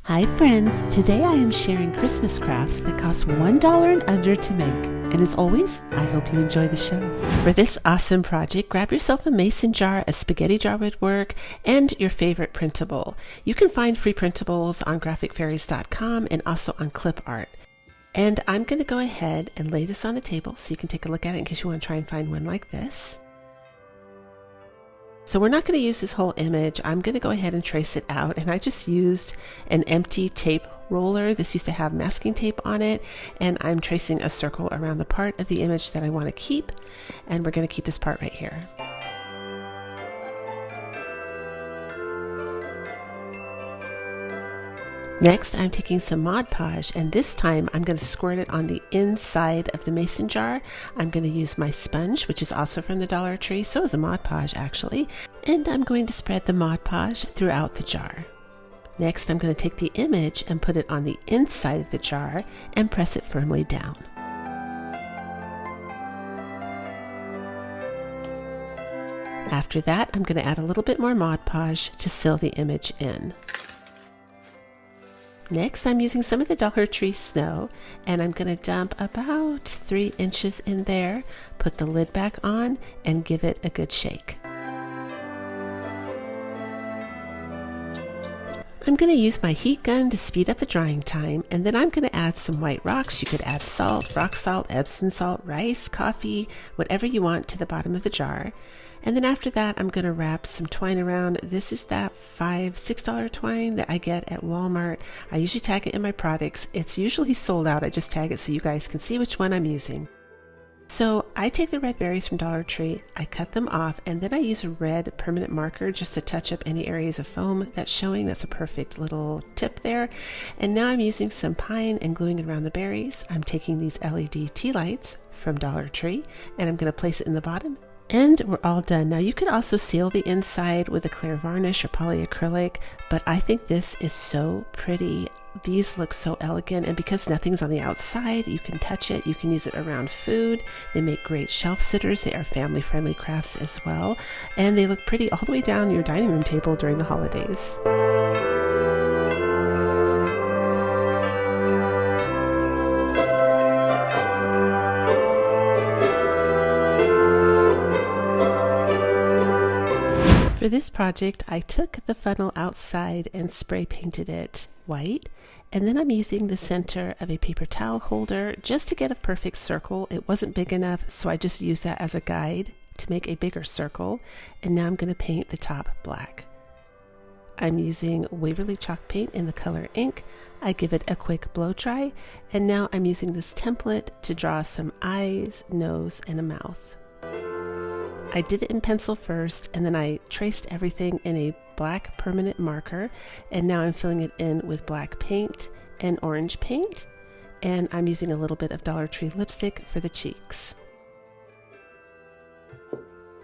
Hi friends, today I am sharing Christmas crafts that cost $1 and under to make. And as always, I hope you enjoy the show. For this awesome project, grab yourself a mason jar, a spaghetti jar would work, and your favorite printable. You can find free printables on graphicfairies.com and also on clip art. And I'm going to go ahead and lay this on the table so you can take a look at it in case you want to try and find one like this. So we're not going to use this whole image. I'm going to go ahead and trace it out, and I just used an empty tape roller. This used to have masking tape on it, and I'm tracing a circle around the part of the image that I want to keep, and we're going to keep this part right here. Next, I'm taking some Mod Podge, and this time I'm going to squirt it on the inside of the mason jar. I'm going to use my sponge, which is also from the Dollar Tree, so is a Mod Podge actually, and I'm going to spread the Mod Podge throughout the jar. Next, I'm going to take the image and put it on the inside of the jar and press it firmly down. After that, I'm going to add a little bit more Mod Podge to seal the image in. Next, I'm using some of the Dollar Tree snow, and I'm going to dump about 3 inches in there, put the lid back on, and give it a good shake. I'm going to use my heat gun to speed up the drying time, and then I'm going to add some white rocks. You could add salt, rock salt, Epsom salt, rice, coffee, whatever you want to the bottom of the jar. And then after that, I'm going to wrap some twine around. This is that $5-6 twine that I get at Walmart. I usually tag it in my products. It's usually sold out. I just tag it so you guys can see which one I'm using. So I take the red berries from Dollar Tree, I cut them off, and then I use a red permanent marker just to touch up any areas of foam that's showing. That's a perfect little tip there. And now I'm using some pine and gluing it around the berries. I'm taking these LED tea lights from Dollar Tree, and I'm going to place it in the bottom. And we're all done. Now you could also seal the inside with a clear varnish or polyacrylic, but I think this is so pretty. These look so elegant, and because nothing's on the outside, you can touch it, you can use it around food. They make great shelf sitters. They are family friendly crafts as well, and they look pretty all the way down your dining room table during the holidays. For this project, I took the funnel outside and spray painted it white, and then I'm using the center of a paper towel holder just to get a perfect circle. It wasn't big enough, so I just used that as a guide to make a bigger circle, and now I'm going to paint the top black. I'm using Waverly chalk paint in the color ink. I give it a quick blow dry, and now I'm using this template to draw some eyes, nose, and a mouth. I did it in pencil first, and then I traced everything in a black permanent marker, and now I'm filling it in with black paint and orange paint, and I'm using a little bit of Dollar Tree lipstick for the cheeks.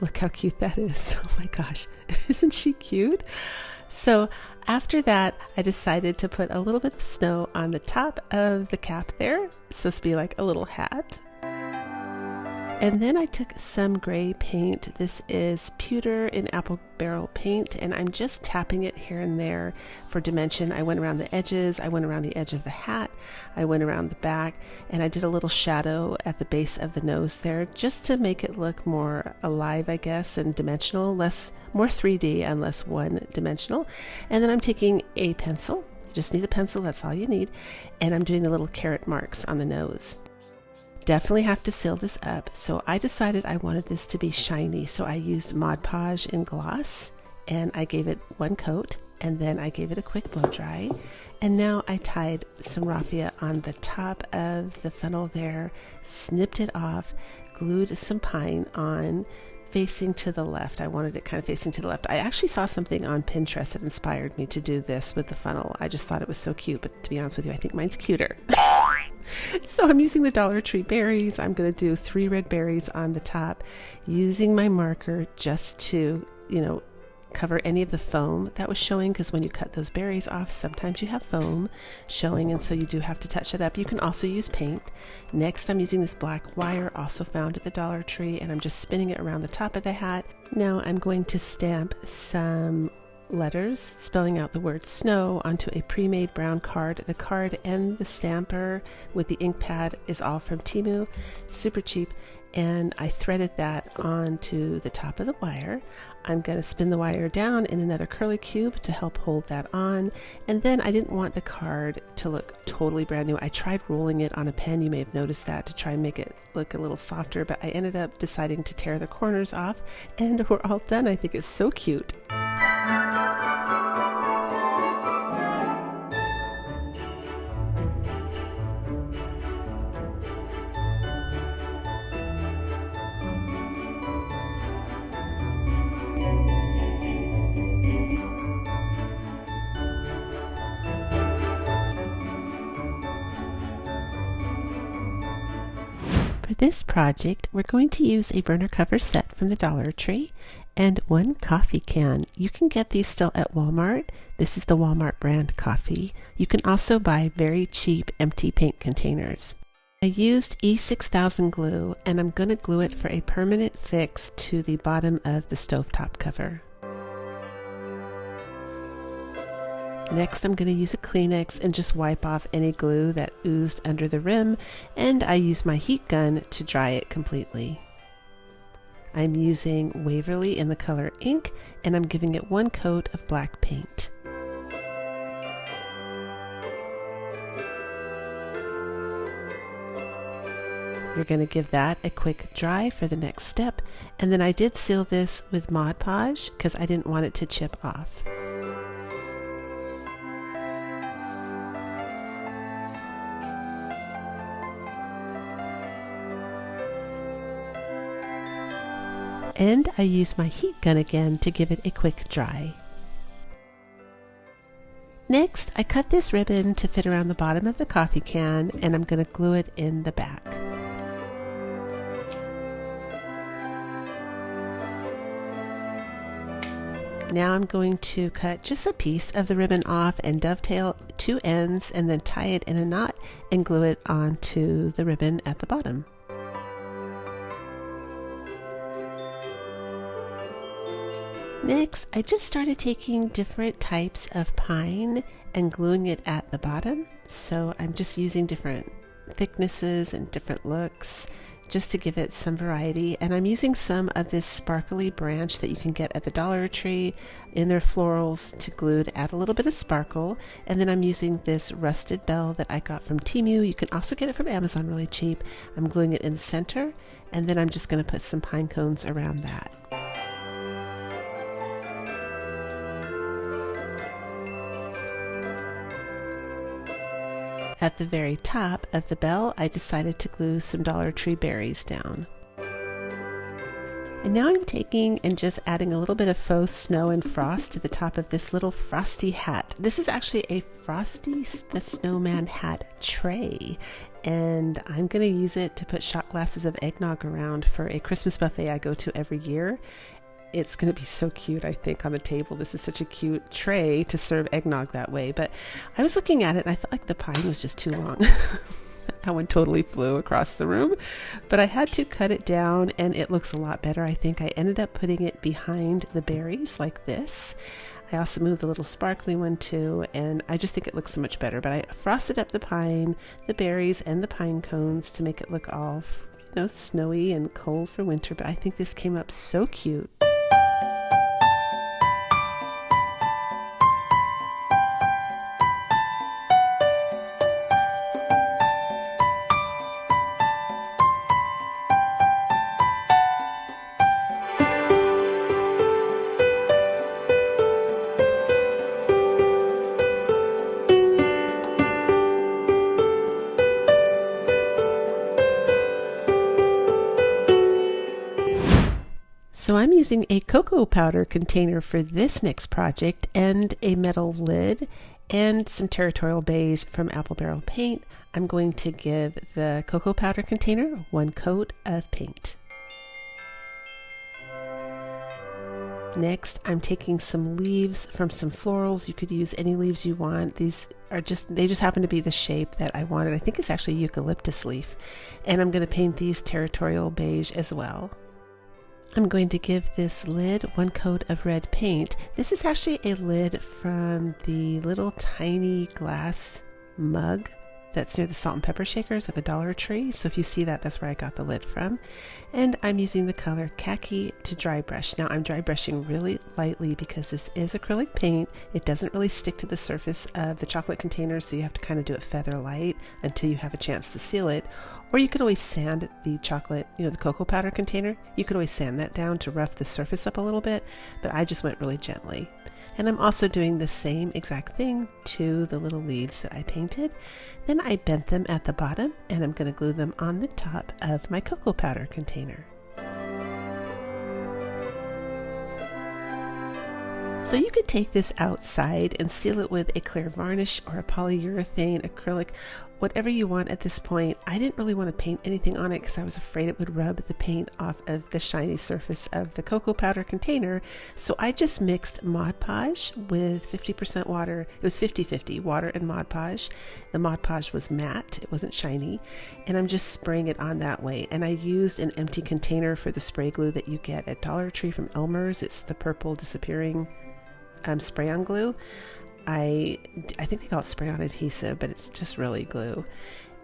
Look how cute that is. Oh my gosh, isn't she cute? So after that, I decided to put a little bit of snow on the top of the cap there. It's supposed to be like a little hat. And then I took some gray paint. This is pewter in apple barrel paint, and I'm just tapping it here and there for dimension. I went around the edges, I went around the edge of the hat, I went around the back, and I did a little shadow at the base of the nose there just to make it look more alive, I guess, and dimensional, more 3D and less one-dimensional. And then I'm taking a pencil. You just need a pencil, that's all you need, and I'm doing the little carrot marks on the nose. Definitely have to seal this up, so I decided I wanted this to be shiny, so I used Mod Podge in gloss, and I gave it one coat, and then I gave it a quick blow dry, and now I tied some raffia on the top of the funnel there, snipped it off, glued some pine on, facing to the left. I wanted it kind of facing to the left. I actually saw something on Pinterest that inspired me to do this with the funnel. I just thought it was so cute, but to be honest with you, I think mine's cuter. So I'm using the Dollar Tree berries. I'm going to do 3 red berries on the top, using my marker just to, cover any of the foam that was showing, because when you cut those berries off, sometimes you have foam showing, and so you do have to touch it up. You can also use paint. Next, I'm using this black wire, also found at the Dollar Tree, and I'm just spinning it around the top of the hat. Now I'm going to stamp some letters spelling out the word snow onto a pre-made brown card. The card and the stamper with the ink pad is all from Temu, super cheap, and I threaded that onto the top of the wire. I'm going to spin the wire down in another curly cube to help hold that on, and then I didn't want the card to look totally brand new. I tried rolling it on a pen, you may have noticed that, to try and make it look a little softer, but I ended up deciding to tear the corners off, and we're all done. I think it's so cute. For this project, we're going to use a burner cover set from the Dollar Tree and one coffee can. You can get these still at Walmart. This is the Walmart brand coffee. You can also buy very cheap empty paint containers. I used E6000 glue, and I'm going to glue it for a permanent fix to the bottom of the stovetop cover. Next, I'm going to use a Kleenex and just wipe off any glue that oozed under the rim, and I use my heat gun to dry it completely. I'm using Waverly in the color ink, and I'm giving it one coat of black paint. You're going to give that a quick dry for the next step, and then I did seal this with Mod Podge because I didn't want it to chip off. And I use my heat gun again to give it a quick dry. Next, I cut this ribbon to fit around the bottom of the coffee can, and I'm going to glue it in the back. Now I'm going to cut just a piece of the ribbon off and dovetail two ends and then tie it in a knot and glue it onto the ribbon at the bottom. Next, I just started taking different types of pine and gluing it at the bottom. So I'm just using different thicknesses and different looks just to give it some variety. And I'm using some of this sparkly branch that you can get at the Dollar Tree in their florals to glue to add a little bit of sparkle. And then I'm using this rusted bell that I got from Temu. You can also get it from Amazon really cheap. I'm gluing it in the center, and then I'm just going to put some pine cones around that. At the very top of the bell, I decided to glue some Dollar Tree berries down. And now I'm taking and just adding a little bit of faux snow and frost to the top of this little frosty hat. This is actually a Frosty the Snowman hat tray, and I'm going to use it to put shot glasses of eggnog around for a Christmas buffet I go to every year. It's going to be so cute, I think, on the table. This is such a cute tray to serve eggnog that way. But I was looking at it and I felt like the pine was just too long. That one totally flew across the room. But I had to cut it down and it looks a lot better. I think I ended up putting it behind the berries like this. I also moved the little sparkly one too, and I just think it looks so much better. But I frosted up the pine, the berries, and the pine cones to make it look all, snowy and cold for winter. But I think this came up so cute. So I'm using a cocoa powder container for this next project and a metal lid and some Territorial Beige from Apple Barrel Paint. I'm going to give the cocoa powder container one coat of paint. Next, I'm taking some leaves from some florals. You could use any leaves you want. They just happen to be the shape that I wanted. I think it's actually eucalyptus leaf. And I'm going to paint these Territorial Beige as well. I'm going to give this lid one coat of red paint. This is actually a lid from the little tiny glass mug that's near the salt and pepper shakers at the Dollar Tree. So if you see that, that's where I got the lid from. And I'm using the color khaki to dry brush. Now I'm dry brushing really lightly because this is acrylic paint. It doesn't really stick to the surface of the chocolate container, so you have to kind of do it feather light until you have a chance to seal it. Or you could always sand the chocolate, the cocoa powder container. You could always sand that down to rough the surface up a little bit, but I just went really gently. And I'm also doing the same exact thing to the little leaves that I painted. Then I bent them at the bottom, and I'm going to glue them on the top of my cocoa powder container. So you could take this outside and seal it with a clear varnish or a polyurethane, acrylic, whatever you want at this point. I didn't really want to paint anything on it because I was afraid it would rub the paint off of the shiny surface of the cocoa powder container. So I just mixed Mod Podge with 50% water. It was 50-50, water and Mod Podge. The Mod Podge was matte, it wasn't shiny, and I'm just spraying it on that way. And I used an empty container for the spray glue that you get at Dollar Tree from Elmer's. It's the purple disappearing spray on glue. I think they call it spray on adhesive, but it's just really glue.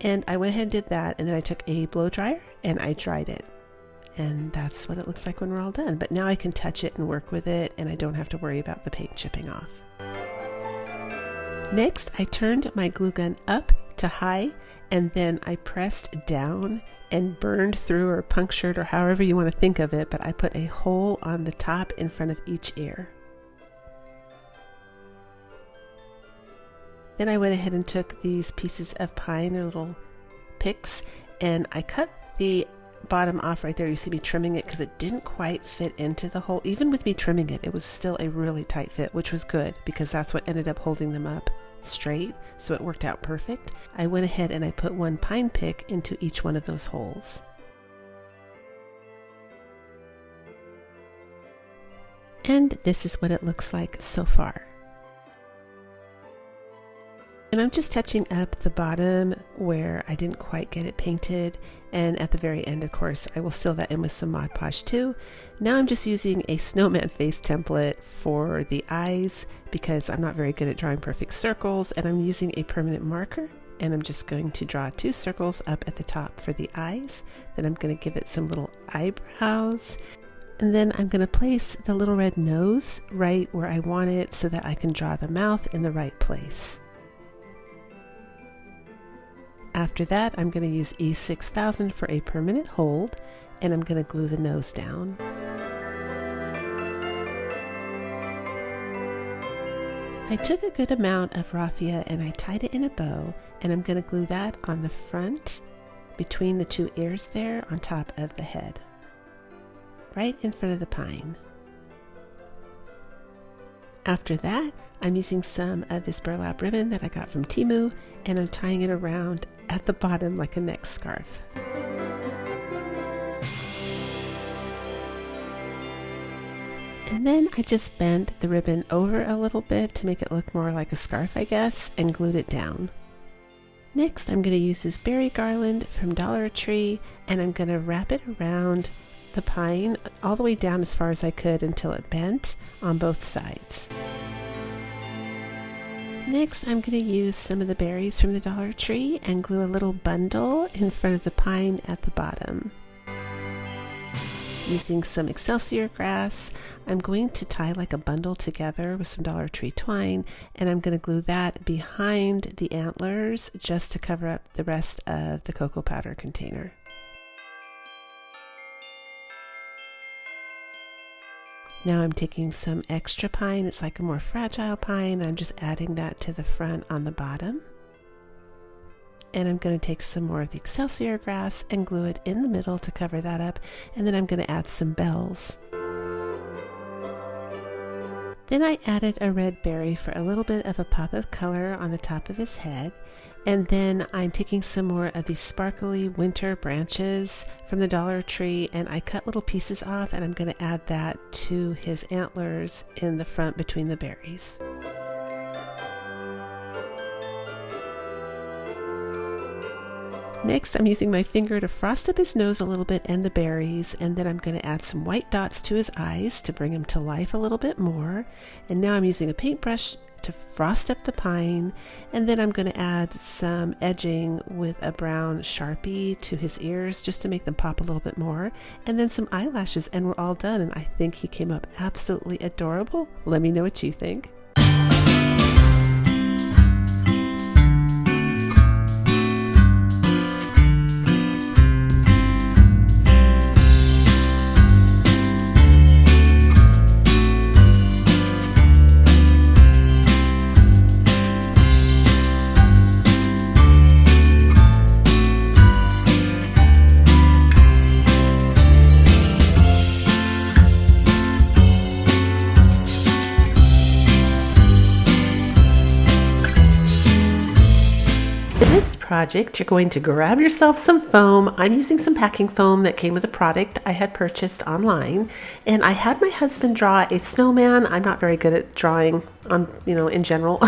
And I went ahead and did that, and then I took a blow dryer and I dried it. And that's what it looks like when we're all done. But now I can touch it and work with it, and I don't have to worry about the paint chipping off. Next, I turned my glue gun up to high, and then I pressed down and burned through or punctured or however you want to think of it, but I put a hole on the top in front of each ear. Then I went ahead and took these pieces of pine, they're little picks, and I cut the bottom off right there. You see me trimming it because it didn't quite fit into the hole. Even with me trimming it, it was still a really tight fit, which was good because that's what ended up holding them up straight, so it worked out perfect. I went ahead and I put one pine pick into each one of those holes. And this is what it looks like so far. And I'm just touching up the bottom where I didn't quite get it painted, and at the very end, of course, I will seal that in with some Mod Podge too. Now I'm just using a snowman face template for the eyes because I'm not very good at drawing perfect circles, and I'm using a permanent marker, and I'm just going to draw 2 circles up at the top for the eyes. Then I'm going to give it some little eyebrows, and then I'm going to place the little red nose right where I want it so that I can draw the mouth in the right place. After that, I'm going to use E6000 for a permanent hold, and I'm going to glue the nose down. I took a good amount of raffia and I tied it in a bow, and I'm going to glue that on the front between the 2 ears there on top of the head, right in front of the pine. After that, I'm using some of this burlap ribbon that I got from Temu, and I'm tying it around at the bottom like a neck scarf. And then I just bent the ribbon over a little bit to make it look more like a scarf, I guess, and glued it down. Next, I'm going to use this berry garland from Dollar Tree, and I'm going to wrap it around the pine all the way down as far as I could until it bent on both sides. Next, I'm going to use some of the berries from the Dollar Tree and glue a little bundle in front of the pine at the bottom. Using some Excelsior grass, I'm going to tie like a bundle together with some Dollar Tree twine, and I'm going to glue that behind the antlers just to cover up the rest of the cocoa powder container. Now I'm taking some extra pine, it's like a more fragile pine, I'm just adding that to the front on the bottom. And I'm going to take some more of the Excelsior grass and glue it in the middle to cover that up, and then I'm going to add some bells. Then I added a red berry for a little bit of a pop of color on the top of his head. And then I'm taking some more of these sparkly winter branches from the Dollar Tree, and I cut little pieces off, and I'm going to add that to his antlers in the front between the berries. Next, I'm using my finger to frost up his nose a little bit and the berries, and then I'm going to add some white dots to his eyes to bring him to life a little bit more. And now I'm using a paintbrush to frost up the pine, and then I'm going to add some edging with a brown Sharpie to his ears just to make them pop a little bit more, and then some eyelashes, and we're all done. And I think he came up absolutely adorable. Let me know what you think. Project, you're going to grab yourself some foam. I'm using some packing foam that came with a product I had purchased online, and I had my husband draw a snowman. I'm not very good at drawing on, in general,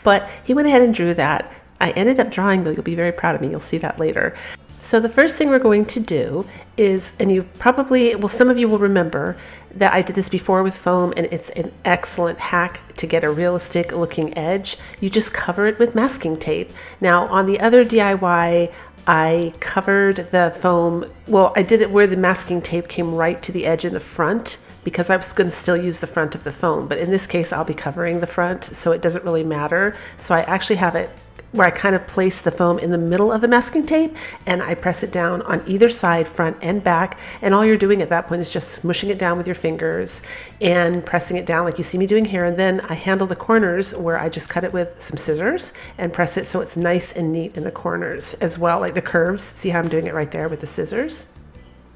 but he went ahead and drew that. I ended up drawing, though. You'll be very proud of me. You'll see that later. So the first thing we're going to do is, and you probably, well, some of you will remember that I did this before with foam, and it's an excellent hack to get a realistic looking edge. You just cover it with masking tape. Now on the other DIY, I covered the foam, well, I did it where the masking tape came right to the edge in the front, because I was going to still use the front of the foam. But in this case, I'll be covering the front, so it doesn't really matter. So I actually have it where I kind of place the foam in the middle of the masking tape, and I press it down on either side, front and back. And all you're doing at that point is just smushing it down with your fingers and pressing it down like you see me doing here. And then I handle the corners where I just cut it with some scissors and press it so it's nice and neat in the corners as well, like the curves. See how I'm doing it right there with the scissors?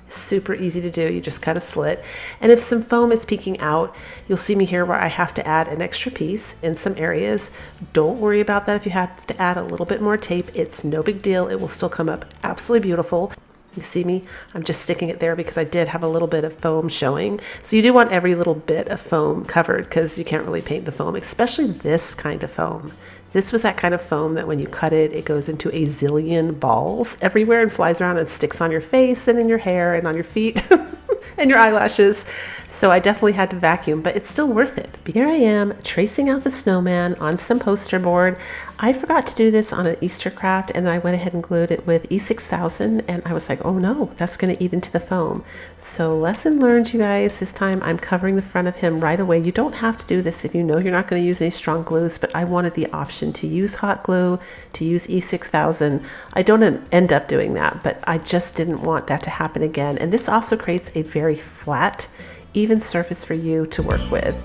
Super easy to do. You just cut a slit, and if some foam is peeking out, you'll see me here where I have to add an extra piece in some areas. Don't worry about that if you have to add a little bit more tape. It's no big deal. It will still come up absolutely beautiful. You see me? I'm just sticking it there because I did have a little bit of foam showing. So you do want every little bit of foam covered, because you can't really paint the foam, especially this kind of foam. This was that kind of foam that when you cut it, it goes into a zillion balls everywhere and flies around and sticks on your face and in your hair and on your feet and your eyelashes. So I definitely had to vacuum, but it's still worth it. Here I am tracing out the snowman on some poster board. I forgot to do this on an Easter craft, and I went ahead and glued it with E6000, and I was like, oh no, that's going to eat into the foam. So lesson learned, you guys. This time I'm covering the front of him right away. You don't have to do this if you know you're not going to use any strong glues, but I wanted the option to use hot glue, to use E6000. I don't end up doing that, but I just didn't want that to happen again. And this also creates a very flat, even surface for you to work with.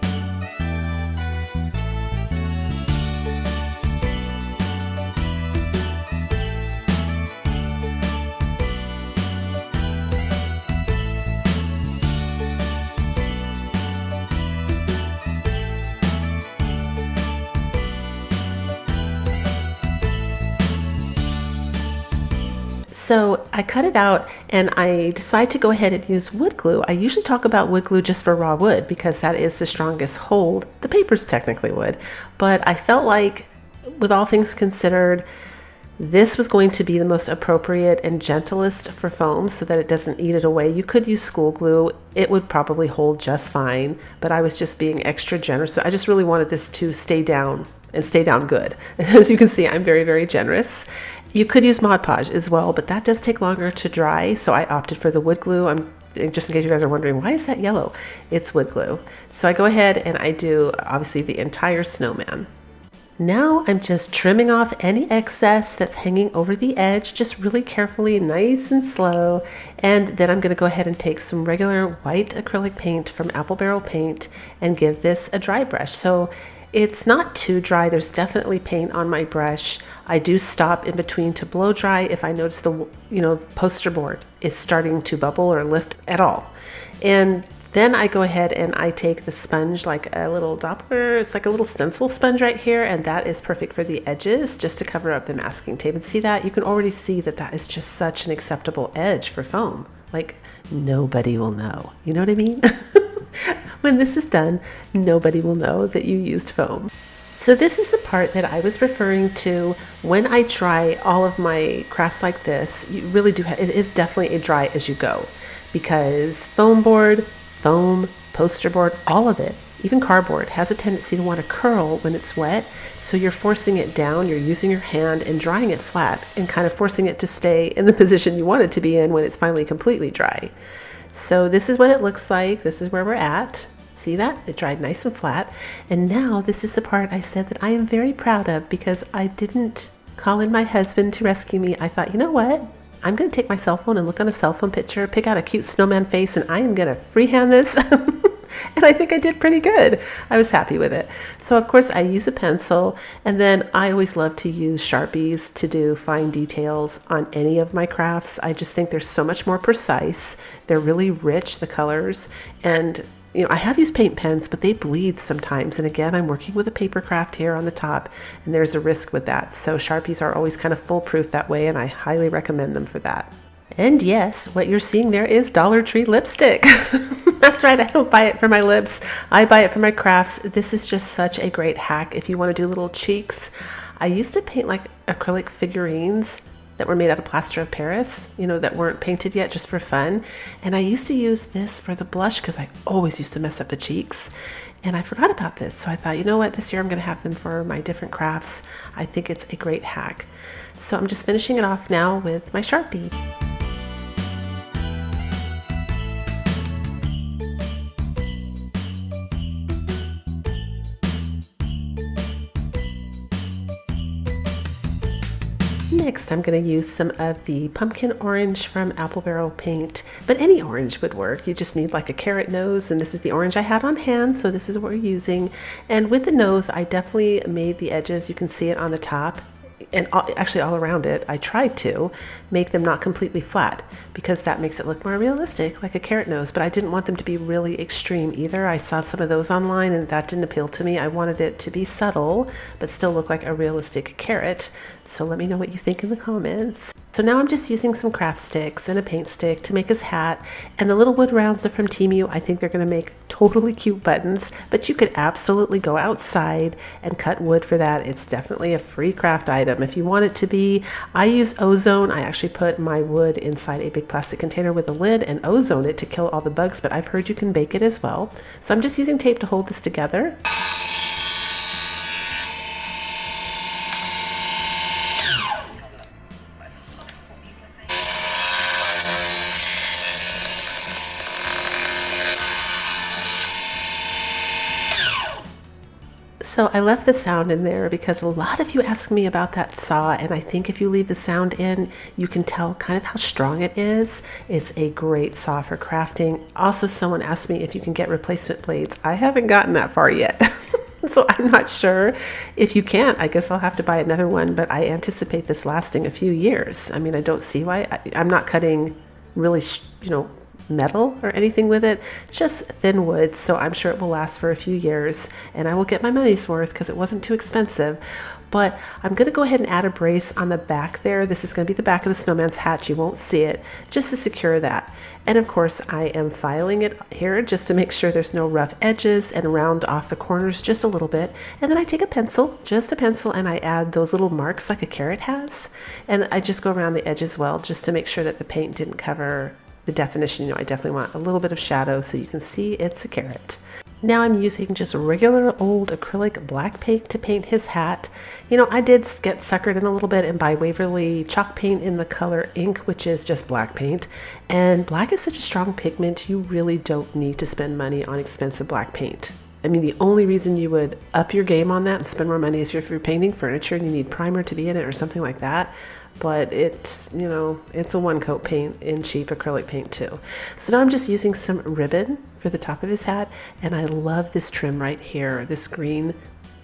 So I cut it out, and I decided to go ahead and use wood glue. I usually talk about wood glue just for raw wood because that is the strongest hold. The paper's technically wood, but I felt like, with all things considered, this was going to be the most appropriate and gentlest for foam so that it doesn't eat it away. You could use school glue. It would probably hold just fine, but I was just being extra generous. So I just really wanted this to stay down and stay down good. As you can see, I'm very, very generous. You could use Mod Podge as well, but that does take longer to dry, so I opted for the wood glue. Just in case you guys are wondering, why is that yellow? It's wood glue. So I go ahead and I do, obviously, the entire snowman. Now I'm just trimming off any excess that's hanging over the edge, just really carefully, nice and slow. And then I'm going to go ahead and take some regular white acrylic paint from Apple Barrel Paint and give this a dry brush. So it's not too dry. There's definitely paint on my brush. I do stop in between to blow dry if I notice the poster board is starting to bubble or lift at all. And then I go ahead and I take the sponge, like a little Doppler. It's like a little stencil sponge right here, and that is perfect for the edges, just to cover up the masking tape. And see that? You can already see that that is just such an acceptable edge for foam. Like, nobody will know. You know what I mean? When this is done, nobody will know that you used foam. So this is the part that I was referring to when I try all of my crafts like this. You really do it is definitely a dry as you go, because foam board, foam, poster board, all of it, even cardboard, has a tendency to want to curl when it's wet. So you're forcing it down, you're using your hand and drying it flat and kind of forcing it to stay in the position you want it to be in when it's finally completely dry. So this is what it looks like. This is where we're at. See that? It dried nice and flat. And now this is the part I said that I am very proud of, because I didn't call in my husband to rescue me. I thought, you know what? I'm going to take my cell phone and look on a cell phone picture, pick out a cute snowman face, and I am going to freehand this. And I think I did pretty good. I was happy with it. So of course I use a pencil, and then I always love to use Sharpies to do fine details on any of my crafts. I just think they're so much more precise. They're really rich, the colors, and you know, I have used paint pens, but they bleed sometimes. And again, I'm working with a paper craft here on the top, and there's a risk with that. So Sharpies are always kind of foolproof that way, and I highly recommend them for that. And yes, what you're seeing there is Dollar Tree lipstick. That's right, I don't buy it for my lips. I buy it for my crafts. This is just such a great hack if you want to do little cheeks. I used to paint like acrylic figurines that were made out of plaster of Paris, you know, that weren't painted yet, just for fun. And I used to use this for the blush because I always used to mess up the cheeks. And I forgot about this. So I thought, you know what, this year I'm going to have them for my different crafts. I think it's a great hack. So I'm just finishing it off now with my Sharpie. Next, I'm going to use some of the pumpkin orange from Apple Barrel Paint, but any orange would work. You just need like a carrot nose, and this is the orange I had on hand, so this is what we're using. And with the nose, I definitely made the edges, you can see it on the top, and actually all around it. I tried to make them not completely flat because that makes it look more realistic, like a carrot nose, but I didn't want them to be really extreme either. I saw some of those online and that didn't appeal to me. I wanted it to be subtle but still look like a realistic carrot. So let me know what you think in the comments. So now I'm just using some craft sticks and a paint stick to make his hat, and the little wood rounds are from Temu. I think they're going to make totally cute buttons, but you could absolutely go outside and cut wood for that. It's definitely a free craft item if you want it to be. I use ozone. I actually put my wood inside a big plastic container with a lid and ozone it to kill all the bugs, but I've heard you can bake it as well. So I'm just using tape to hold this together. So I left the sound in there because a lot of you ask me about that saw, and I think if you leave the sound in, you can tell kind of how strong it is. It's a great saw for crafting. Also, someone asked me if you can get replacement blades. I haven't gotten that far yet. So I'm not sure. If you can't, I guess I'll have to buy another one, but I anticipate this lasting a few years. I mean, I don't see why. I'm not cutting really, metal or anything with it, just thin wood, so I'm sure it will last for a few years and I will get my money's worth because it wasn't too expensive. But I'm going to go ahead and add a brace on the back there. This is going to be the back of the snowman's hat. You won't see it, just to secure that. And of course I am filing it here just to make sure there's no rough edges, and round off the corners just a little bit. And then I take a pencil, just a pencil, and I add those little marks like a carrot has, and I just go around the edge as well, just to make sure that the paint didn't cover the definition. I definitely want a little bit of shadow so you can see it's a carrot. Now I'm using just regular old acrylic black paint to paint his hat. I did get suckered in a little bit and buy Waverly chalk paint in the color ink, which is just black paint. And black is such a strong pigment, you really don't need to spend money on expensive black paint. I mean, the only reason you would up your game on that and spend more money is if you're painting furniture and you need primer to be in it or something like that. But it's, it's a one coat paint in cheap acrylic paint too. So now I'm just using some ribbon for the top of his hat, and I love this trim right here, this green,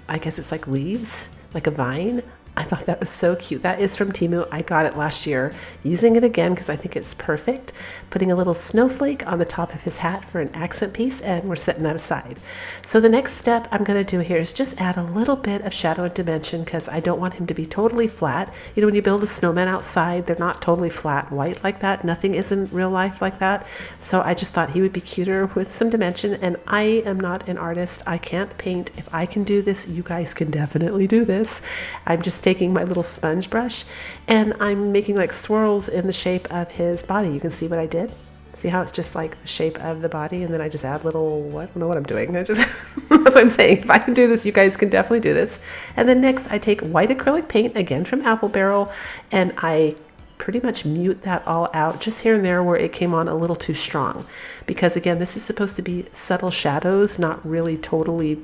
I guess it's like leaves, like a vine. I thought that was so cute. That is from Temu. I got it last year. Using it again because I think it's perfect. Putting a little snowflake on the top of his hat for an accent piece, and we're setting that aside. So the next step I'm going to do here is just add a little bit of shadow and dimension because I don't want him to be totally flat. You know, when you build a snowman outside, they're not totally flat white like that. Nothing is in real life like that. So I just thought he would be cuter with some dimension, and I am not an artist. I can't paint. If I can do this, you guys can definitely do this. I'm just taking my little sponge brush and I'm making like swirls in the shape of his body. You can see what I did. See how it's just like the shape of the body, and then I just add little, I don't know what I'm doing. I just, that's what I'm saying. If I can do this, you guys can definitely do this. And then next I take white acrylic paint, again from Apple Barrel, and I pretty much mute that all out just here and there where it came on a little too strong. Because again, this is supposed to be subtle shadows, not really totally,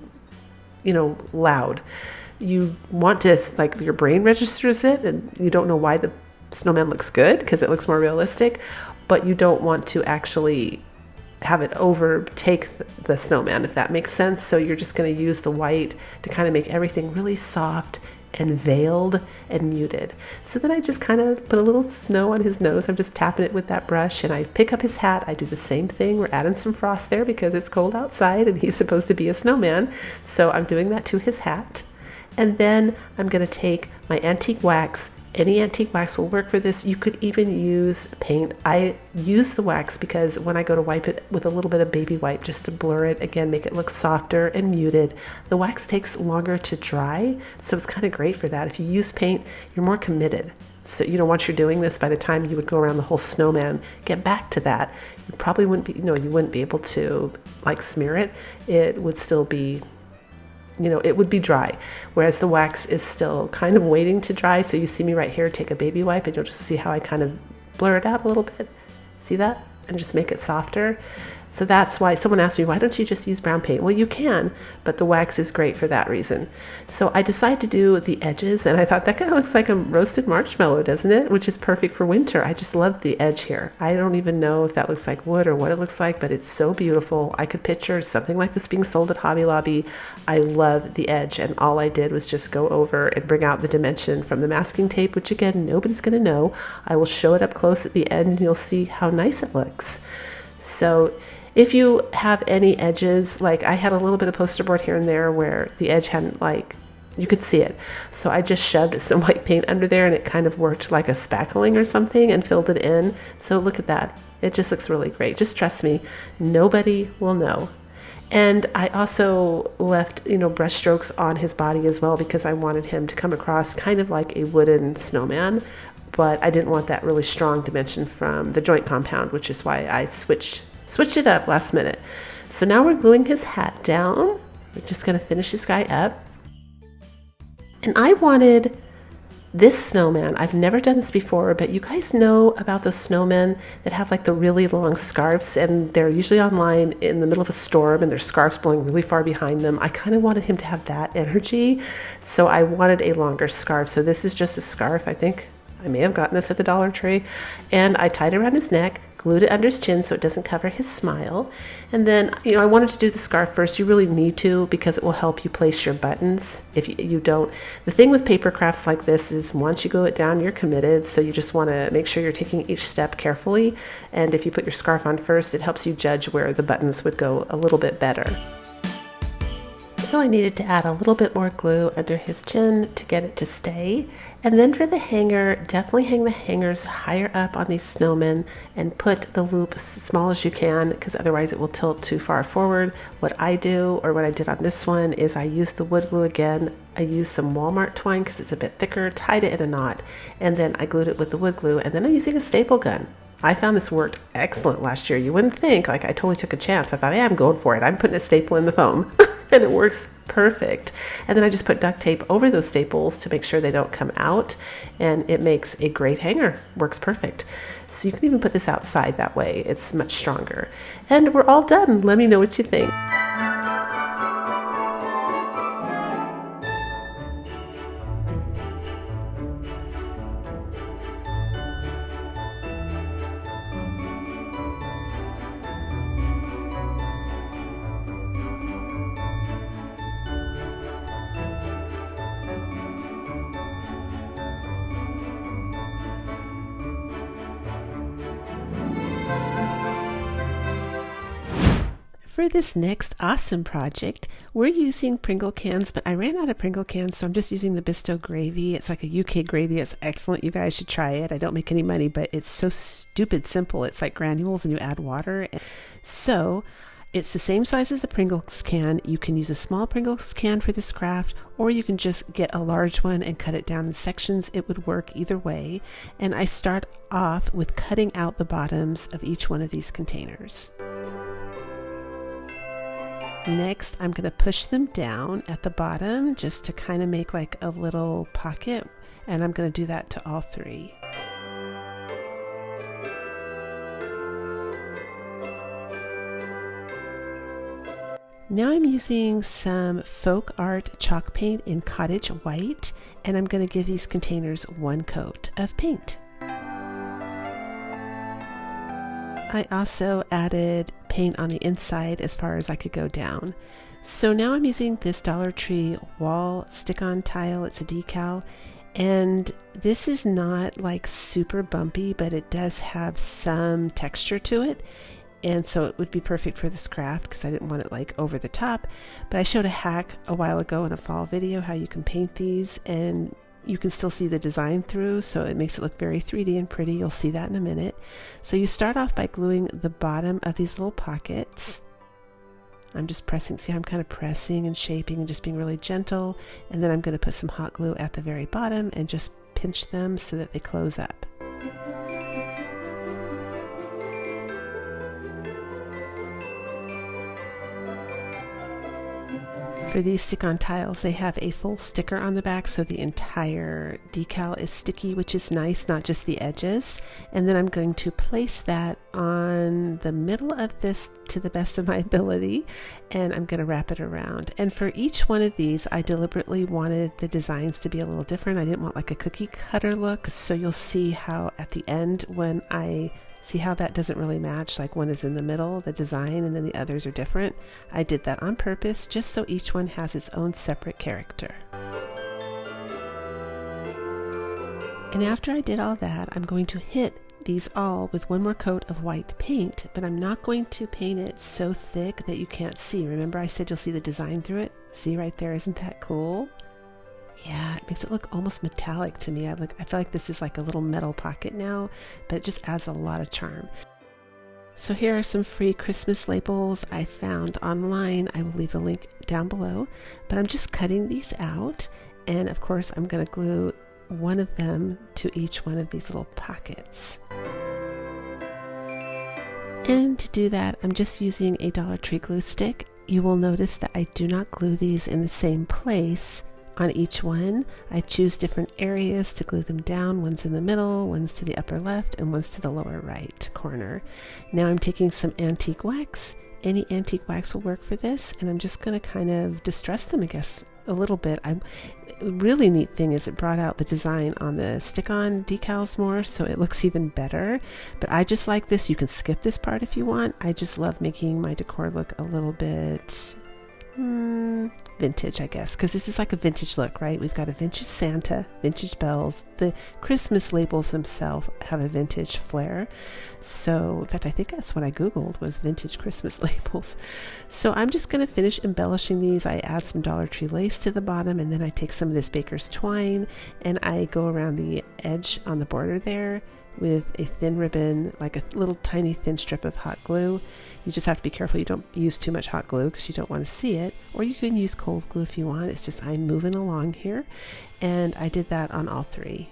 you know, loud. You want to, like, your brain registers it and you don't know why the snowman looks good because it looks more realistic, but you don't want to actually have it overtake the snowman, if that makes sense. So you're just going to use the white to kind of make everything really soft and veiled and muted. So then I just kind of put a little snow on his nose. I'm just tapping it with that brush, and I pick up his hat. I do the same thing. We're adding some frost there because it's cold outside and he's supposed to be a snowman. So I'm doing that to his hat. And then I'm going to take my antique wax. Any antique wax will work for this. You could even use paint. I use the wax because when I go to wipe it with a little bit of baby wipe just to blur it, again, make it look softer and muted, the wax takes longer to dry, so it's kind of great for that. If you use paint, you're more committed. So, you know, once you're doing this, by the time you would go around the whole snowman, get back to that, you probably wouldn't be, you wouldn't be able to like smear it. It would still be, it would be dry, whereas the wax is still kind of waiting to dry. So you see me right here take a baby wipe and you'll just see how I kind of blur it out a little bit. See that? And just make it softer. So that's why someone asked me, why don't you just use brown paint? Well, you can, but the wax is great for that reason. So I decided to do the edges, and I thought that kind of looks like a roasted marshmallow, doesn't it? Which is perfect for winter. I just love the edge here. I don't even know if that looks like wood or what it looks like, but it's so beautiful. I could picture something like this being sold at Hobby Lobby. I love the edge, and all I did was just go over and bring out the dimension from the masking tape, which again, nobody's going to know. I will show it up close at the end, and you'll see how nice it looks. So if you have any edges, like I had a little bit of poster board here and there where the edge hadn't, like, you could see it. So I just shoved some white paint under there and it kind of worked like a spackling or something and filled it in. So look at that. It just looks really great. Just trust me, nobody will know. And I also left, brush strokes on his body as well because I wanted him to come across kind of like a wooden snowman, but I didn't want that really strong dimension from the joint compound, which is why I switched it up last minute. So now we're gluing his hat down. We're just going to finish this guy up. And I wanted this snowman. I've never done this before, but you guys know about those snowmen that have like the really long scarves, and they're usually online in the middle of a storm and their scarves blowing really far behind them. I kind of wanted him to have that energy, so I wanted a longer scarf. So this is just a scarf. I think I may have gotten this at the Dollar Tree, and I tied it around his neck, glued it under his chin so it doesn't cover his smile. And then, I wanted to do the scarf first. You really need to because it will help you place your buttons. If you don't, the thing with paper crafts like this is once you glue it down, you're committed. So you just want to make sure you're taking each step carefully. And if you put your scarf on first, it helps you judge where the buttons would go a little bit better. So I needed to add a little bit more glue under his chin to get it to stay. And then for the hanger, definitely hang the hangers higher up on these snowmen and put the loop as small as you can because otherwise it will tilt too far forward. What I do, or what I did on this one, is I used the wood glue again. I used some Walmart twine because it's a bit thicker, tied it in a knot, and then I glued it with the wood glue, and then I'm using a staple gun. I found this worked excellent last year. You wouldn't think, like I totally took a chance. I thought, hey, I'm going for it. I'm putting a staple in the foam and it works perfect. And then I just put duct tape over those staples to make sure they don't come out, and it makes a great hanger. Works perfect. So you can even put this outside that way. It's much stronger. And we're all done. Let me know what you think. For this next awesome project, we're using Pringle cans, but I ran out of Pringle cans, so I'm just using the Bisto gravy. It's like a UK gravy. It's excellent. You guys should try it. I don't make any money, but it's so stupid simple. It's like granules and you add water. So it's the same size as the Pringles can. You can use a small Pringles can for this craft, or you can just get a large one and cut it down in sections. It would work either way. And I start off with cutting out the bottoms of each one of these containers. Next, I'm going to push them down at the bottom just to kind of make like a little pocket, and I'm going to do that to all three. Now I'm using some folk art chalk paint in cottage white, and I'm going to give these containers one coat of paint. I also added paint on the inside as far as I could go down. So now I'm using this Dollar Tree wall stick-on tile. It's a decal, and this is not like super bumpy, but it does have some texture to it, and so it would be perfect for this craft because I didn't want it like over the top. But I showed a hack a while ago in a fall video how you can paint these and you can still see the design through, so it makes it look very 3D and pretty. You'll see that in a minute. So you start off by gluing the bottom of these little pockets. I'm just pressing, see how I'm kind of pressing and shaping and just being really gentle, and then I'm going to put some hot glue at the very bottom and just pinch them so that they close up. For these stick-on tiles, they have a full sticker on the back, so the entire decal is sticky, which is nice, not just the edges. And then I'm going to place that on the middle of this to the best of my ability, and I'm going to wrap it around. And for each one of these, I deliberately wanted the designs to be a little different. I didn't want like a cookie cutter look, so you'll see how at the end when I see how that doesn't really match, like one is in the middle, the design, and then the others are different. I did that on purpose just so each one has its own separate character. And after I did all that, I'm going to hit these all with one more coat of white paint, but I'm not going to paint it so thick that you can't see. Remember I said you'll see the design through it? See right there, isn't that cool? Yeah, it makes it look almost metallic to me. I feel like this is like a little metal pocket now, but it just adds a lot of charm. So here are some free Christmas labels I found online. I will leave a link down below, but I'm just cutting these out, and of course I'm going to glue one of them to each one of these little pockets. And to do that, I'm just using a Dollar Tree glue stick. You will notice that I do not glue these in the same place on each one. I choose different areas to glue them down. One's in the middle, one's to the upper left, and one's to the lower right corner. Now I'm taking some antique wax. Any antique wax will work for this, and I'm just going to kind of distress them, I guess, a little bit. A really neat thing is it brought out the design on the stick-on decals more, so it looks even better. But I just like this. You can skip this part if you want. I just love making my decor look a little bit vintage, I guess, because this is like a vintage look, right? We've got a vintage Santa, vintage bells. The Christmas labels themselves have a vintage flair. So, in fact, I think that's what I Googled was vintage Christmas labels. So I'm just going to finish embellishing these. I add some Dollar Tree lace to the bottom, and then I take some of this baker's twine, and I go around the edge on the border there with a thin ribbon, like a little tiny thin strip of hot glue. You just have to be careful you don't use too much hot glue because you don't want to see it, or you can use cold glue if you want. It's just I'm moving along here, and I did that on all three.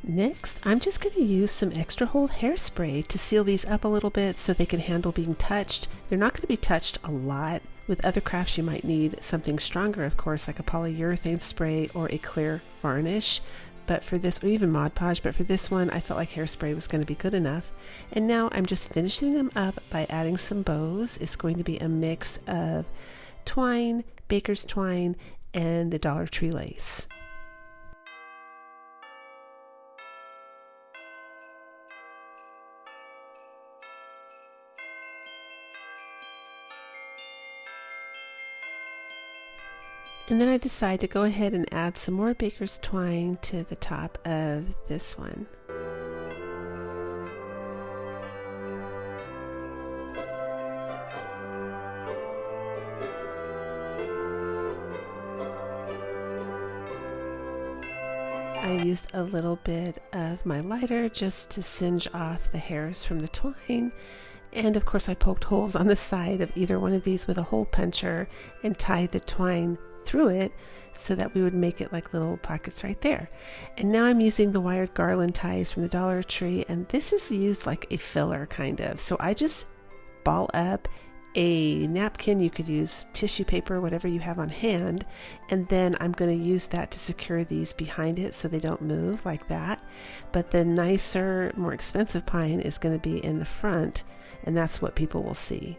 Next, I'm just going to use some extra hold hairspray to seal these up a little bit so they can handle being touched. They're not going to be touched a lot. With other crafts you might need something stronger, of course, like a polyurethane spray or a clear varnish. But for this, or even Mod Podge, but for this one, I felt like hairspray was going to be good enough. And now I'm just finishing them up by adding some bows. It's going to be a mix of twine, baker's twine, and the Dollar Tree lace. And then I decide to go ahead and add some more baker's twine to the top of this one. I used a little bit of my lighter just to singe off the hairs from the twine. And of course I poked holes on the side of either one of these with a hole puncher and tied the twine through it so that we would make it like little pockets right there. And now I'm using the wired garland ties from the Dollar Tree, and this is used like a filler kind of. So I just ball up a napkin, you could use tissue paper, whatever you have on hand, and then I'm going to use that to secure these behind it so they don't move like that. But the nicer, more expensive pine is going to be in the front, and that's what people will see.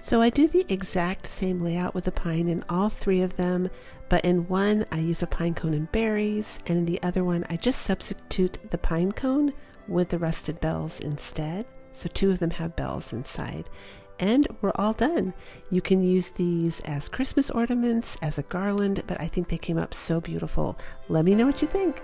So I do the exact same layout with the pine in all three of them, but in one I use a pine cone and berries, and in the other one I just substitute the pine cone with the rusted bells instead. So two of them have bells inside. And we're all done. You can use these as Christmas ornaments, as a garland, but I think they came up so beautiful. Let me know what you think.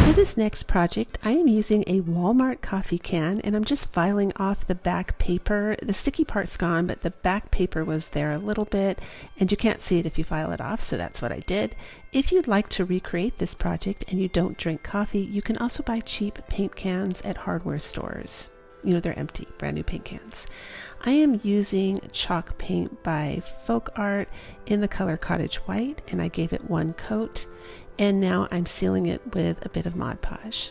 For this next project, I am using a Walmart coffee can, and I'm just filing off the back paper. The sticky part's gone, but the back paper was there a little bit, and you can't see it if you file it off, so that's what I did. If you'd like to recreate this project and you don't drink coffee, you can also buy cheap paint cans at hardware stores. You know, they're empty, brand new paint cans. I am using chalk paint by Folk Art in the color Cottage White, and I gave it one coat. And now I'm sealing it with a bit of Mod Podge.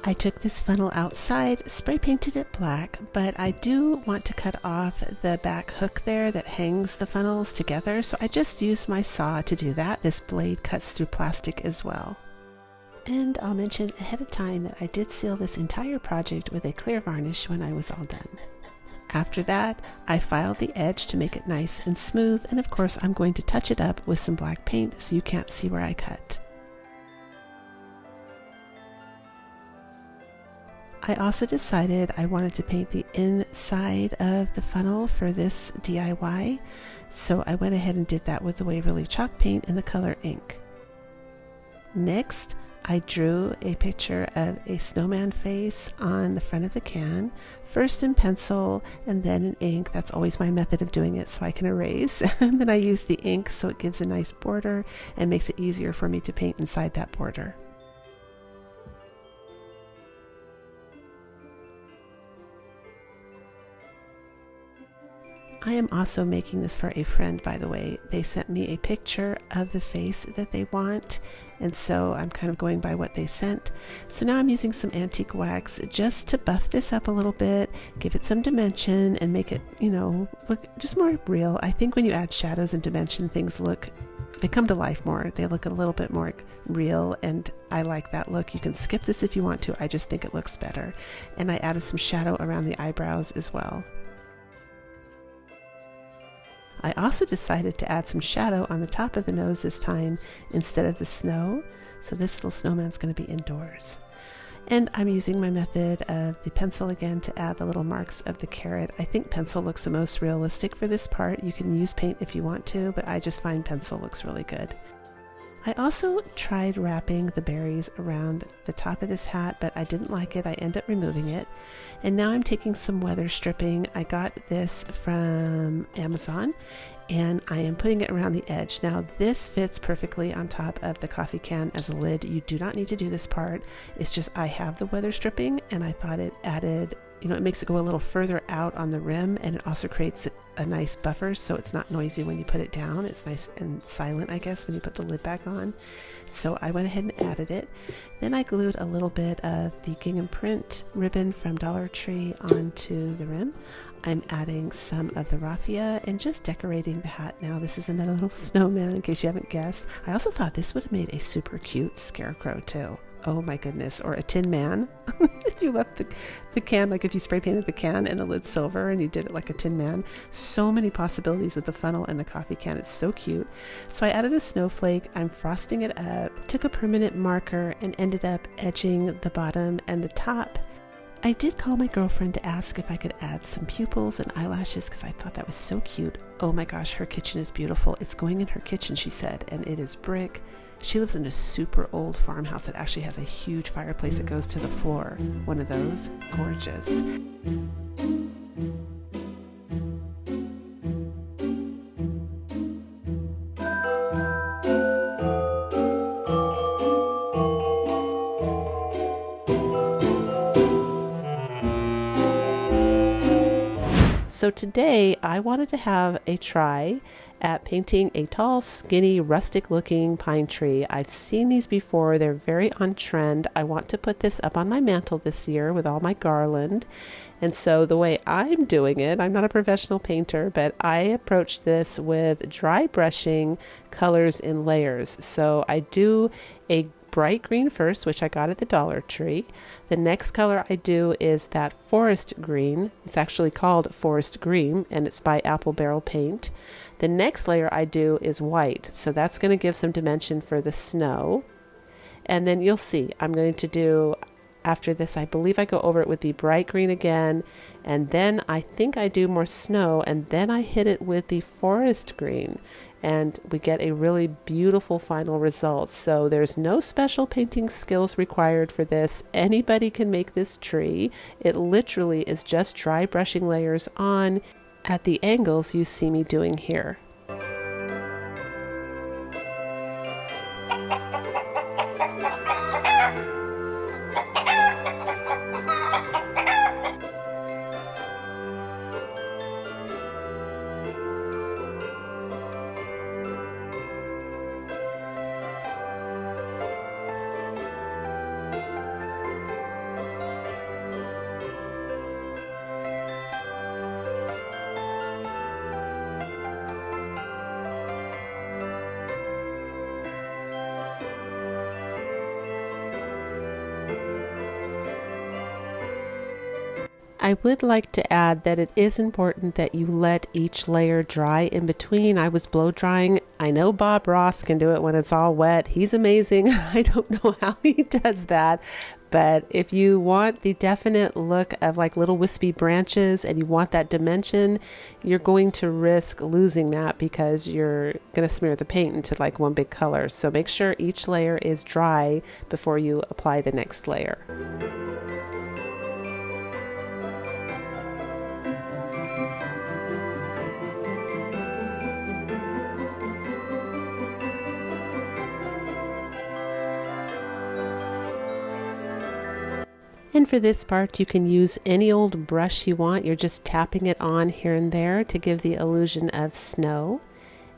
I took this funnel outside, spray painted it black, but I do want to cut off the back hook there that hangs the funnels together, so I just used my saw to do that. This blade cuts through plastic as well. And I'll mention ahead of time that I did seal this entire project with a clear varnish when I was all done. After that, I filed the edge to make it nice and smooth, and of course I'm going to touch it up with some black paint so you can't see where I cut. I also decided I wanted to paint the inside of the funnel for this DIY, so I went ahead and did that with the Waverly chalk paint in the color ink. Next, I drew a picture of a snowman face on the front of the can, first in pencil and then in ink. That's always my method of doing it so I can erase. And then I use the ink so it gives a nice border and makes it easier for me to paint inside that border. I am also making this for a friend, by the way. They sent me a picture of the face that they want, and so I'm kind of going by what they sent. So now I'm using some antique wax just to buff this up a little bit, give it some dimension, and make it, you know, look just more real. I think when you add shadows and dimension, they come to life more. They look a little bit more real, and I like that look. You can skip this if you want to. I just think it looks better. And I added some shadow around the eyebrows as well. I also decided to add some shadow on the top of the nose this time instead of the snow. So this little snowman's going to be indoors. And I'm using my method of the pencil again to add the little marks of the carrot. I think pencil looks the most realistic for this part. You can use paint if you want to, but I just find pencil looks really good. I also tried wrapping the berries around the top of this hat, but I didn't like it. I ended up removing it. And now I'm taking some weather stripping. I got this from Amazon, and I am putting it around the edge. Now this fits perfectly on top of the coffee can as a lid. You do not need to do this part. It's just I have the weather stripping, and I thought it added, it makes it go a little further out on the rim, and it also creates a nice buffer so it's not noisy when you put it down. It's nice and silent, I guess, when you put the lid back on. So I went ahead and added it. Then I glued a little bit of the gingham print ribbon from Dollar Tree onto the rim. I'm adding some of the raffia and just decorating the hat now. This is another little snowman, in case you haven't guessed. I also thought this would have made a super cute scarecrow too. Oh my goodness. Or a tin man. If you left the can, like if you spray painted the can and the lid silver and you did it like a tin man. So many possibilities with the funnel and the coffee can. It's so cute. So I added a snowflake. I'm frosting it up, took a permanent marker and ended up edging the bottom and the top. I did call my girlfriend to ask if I could add some pupils and eyelashes because I thought that was so cute. Oh my gosh, her kitchen is beautiful. It's going in her kitchen, she said, and it is brick. She lives in a super old farmhouse that actually has a huge fireplace that goes to the floor. One of those. Gorgeous. So today I wanted to have a try at painting a tall, skinny, rustic looking pine tree. I've seen these before. They're very on trend. I want to put this up on my mantle this year with all my garland. And so the way I'm doing it, I'm not a professional painter, but I approached this with dry brushing colors in layers. So I do a bright green first, which I got at the Dollar Tree. The next color I do is that forest green. It's actually called forest green, and it's by Apple Barrel Paint. The next layer I do is white, so that's going to give some dimension for the snow. And then you'll see, I'm going to do, after this, I believe I go over it with the bright green again, and then I think I do more snow, and then I hit it with the forest green, and we get a really beautiful final result. So there's no special painting skills required for this. Anybody can make this tree. It literally is just dry brushing layers on at the angles you see me doing here. I would like to add that it is important that you let each layer dry in between. I was blow drying. I know Bob Ross can do it when it's all wet. He's amazing. I don't know how he does that. But if you want the definite look of like little wispy branches and you want that dimension, you're going to risk losing that because you're going to smear the paint into like one big color. So make sure each layer is dry before you apply the next layer. And for this part, you can use any old brush you want. You're just tapping it on here and there to give the illusion of snow.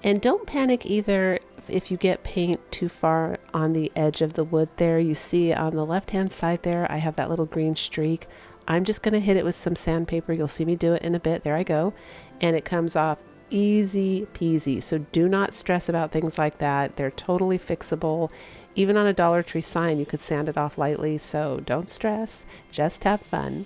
And don't panic either if you get paint too far on the edge of the wood there. You see on the left-hand side there, I have that little green streak. I'm just going to hit it with some sandpaper. You'll see me do it in a bit. There I go. And it comes off easy peasy. So do not stress about things like that. They're totally fixable. Even on a Dollar Tree sign, you could sand it off lightly. So don't stress, just have fun.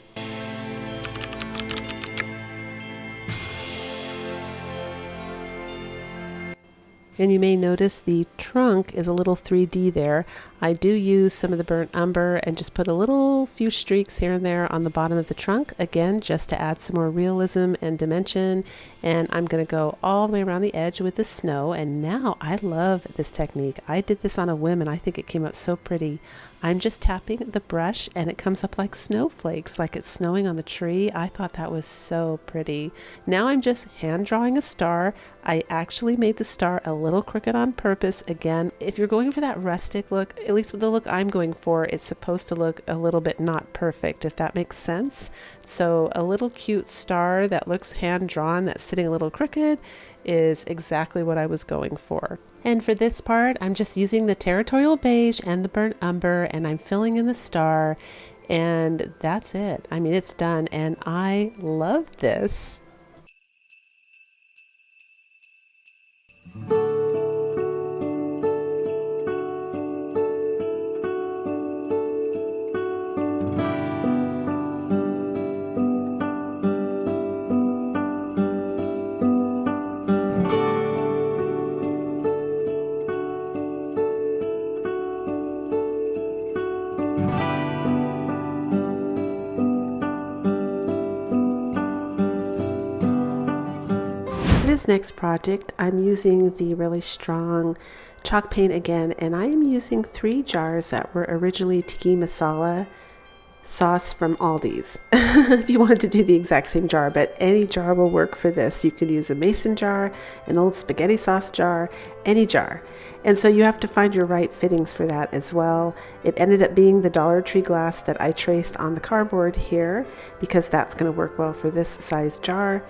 And you may notice the trunk is a little 3D there. I do use some of the burnt umber and just put a little few streaks here and there on the bottom of the trunk, again, just to add some more realism and dimension. And I'm going to go all the way around the edge with the snow. And now I love this technique. I did this on a whim and I think it came up so pretty. I'm just tapping the brush and it comes up like snowflakes, like it's snowing on the tree. I thought that was so pretty. Now I'm just hand drawing a star. I actually made the star a little little crooked on purpose. Again, if you're going for that rustic look, at least with the look I'm going for, it's supposed to look a little bit not perfect, if that makes sense. So a little cute star that looks hand-drawn, that's sitting a little crooked, is exactly what I was going for. And for this part, I'm just using the territorial beige and the burnt umber, and I'm filling in the star, and that's it. I mean, it's done, and I love this. This next project, I'm using the really strong chalk paint again, and I am using 3 jars that were originally tiki masala sauce from Aldi's. If you wanted to do the exact same jar, but any jar will work for this. You could use a mason jar, an old spaghetti sauce jar, any jar. And so you have to find your right fittings for that as well. It ended up being the Dollar Tree glass that I traced on the cardboard here, because that's going to work well for this size jar.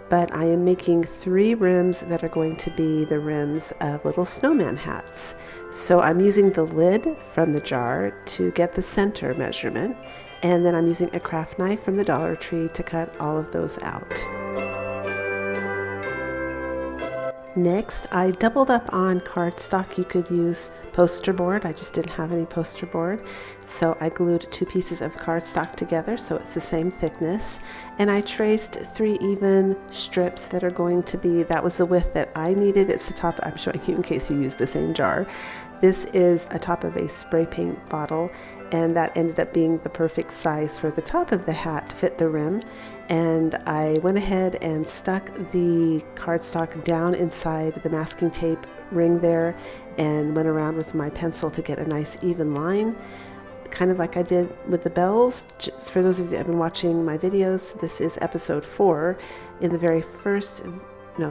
But I am making 3 rims that are going to be the rims of little snowman hats. So I'm using the lid from the jar to get the center measurement, and then I'm using a craft knife from the Dollar Tree to cut all of those out. Next, I doubled up on cardstock. You could use poster board. I just didn't have any poster board. So I glued 2 pieces of cardstock together so it's the same thickness. And I traced 3 even strips that are going to be, that was the width that I needed. It's the top, I'm showing you in case you use the same jar. This is a top of a spray paint bottle, and that ended up being the perfect size for the top of the hat to fit the rim. And I went ahead and stuck the cardstock down inside the masking tape ring there and went around with my pencil to get a nice even line, kind of like I did with the bells. Just for those of you that have been watching my videos, this is episode 4. In the very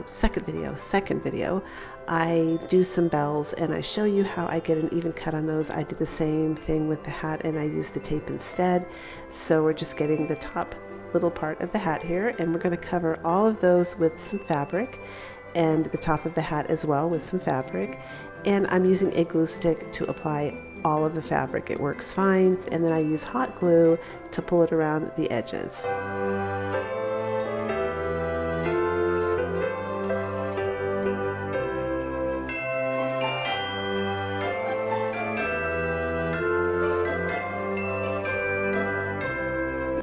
second video, I do some bells and I show you how I get an even cut on those. I did the same thing with the hat and I used the tape instead. So we're just getting the top little part of the hat here, and we're going to cover all of those with some fabric, and the top of the hat as well with some fabric. And I'm using a glue stick to apply all of the fabric. It works fine. And then I use hot glue to pull it around the edges.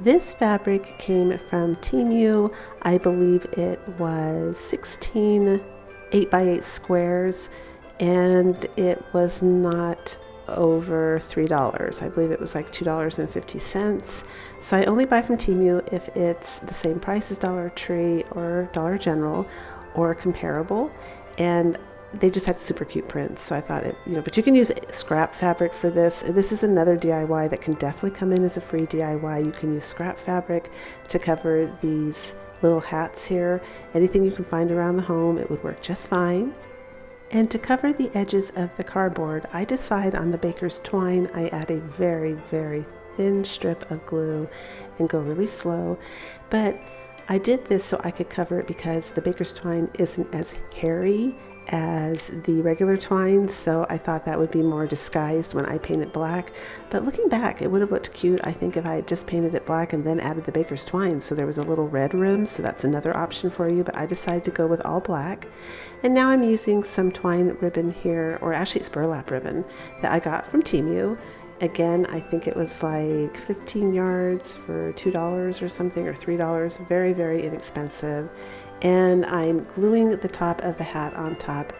This fabric came from Temu. I believe it was 16 8x8 squares, and it was not over $3. I believe it was like $2.50. So I only buy from Temu if it's the same price as Dollar Tree or Dollar General or comparable, and they just had super cute prints. So I thought but you can use scrap fabric for this. This is another DIY that can definitely come in as a free DIY. You can use scrap fabric to cover these little hats here. Anything you can find around the home, it would work just fine. And to cover the edges of the cardboard, I decide on the baker's twine. I add a very, very thin strip of glue and go really slow. But I did this so I could cover it because the baker's twine isn't as hairy as the regular twine, so I thought that would be more disguised when I paint it black. But looking back, it would have looked cute, I think, if I had just painted it black and then added the baker's twine. So there was a little red rim, so that's another option for you, but I decided to go with all black. And now I'm using some twine ribbon here, or actually it's burlap ribbon that I got from Temu. Again, I think it was like 15 yards for $2 or something, or $3. Very, very inexpensive. And I'm gluing the top of the hat on top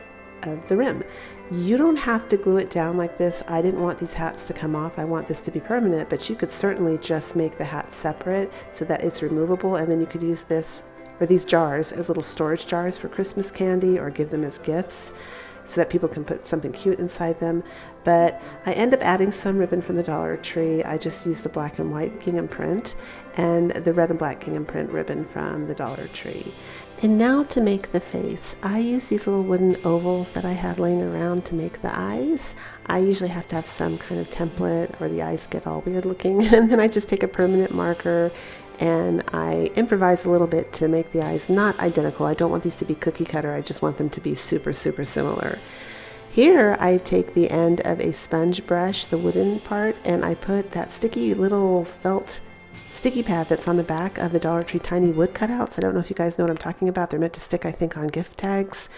of the rim. You don't have to glue it down like this. I didn't want these hats to come off. I want this to be permanent, but you could certainly just make the hat separate so that it's removable, and then you could use this or these jars as little storage jars for Christmas candy, or give them as gifts so that people can put something cute inside them. But I end up adding some ribbon from the Dollar Tree. I just used the black and white gingham print and the red and black gingham print ribbon from the Dollar Tree. And now to make the face, I use these little wooden ovals that I had laying around to make the eyes. I usually have to have some kind of template or the eyes get all weird looking, and then I just take a permanent marker and I improvise a little bit to make the eyes not identical. I don't want these to be cookie cutter, I just want them to be super similar. Here I take the end of a sponge brush, the wooden part, and I put that sticky little felt sticky pad that's on the back of the Dollar Tree tiny wood cutouts. I don't know if you guys know what I'm talking about. They're meant to stick, I think, on gift tags.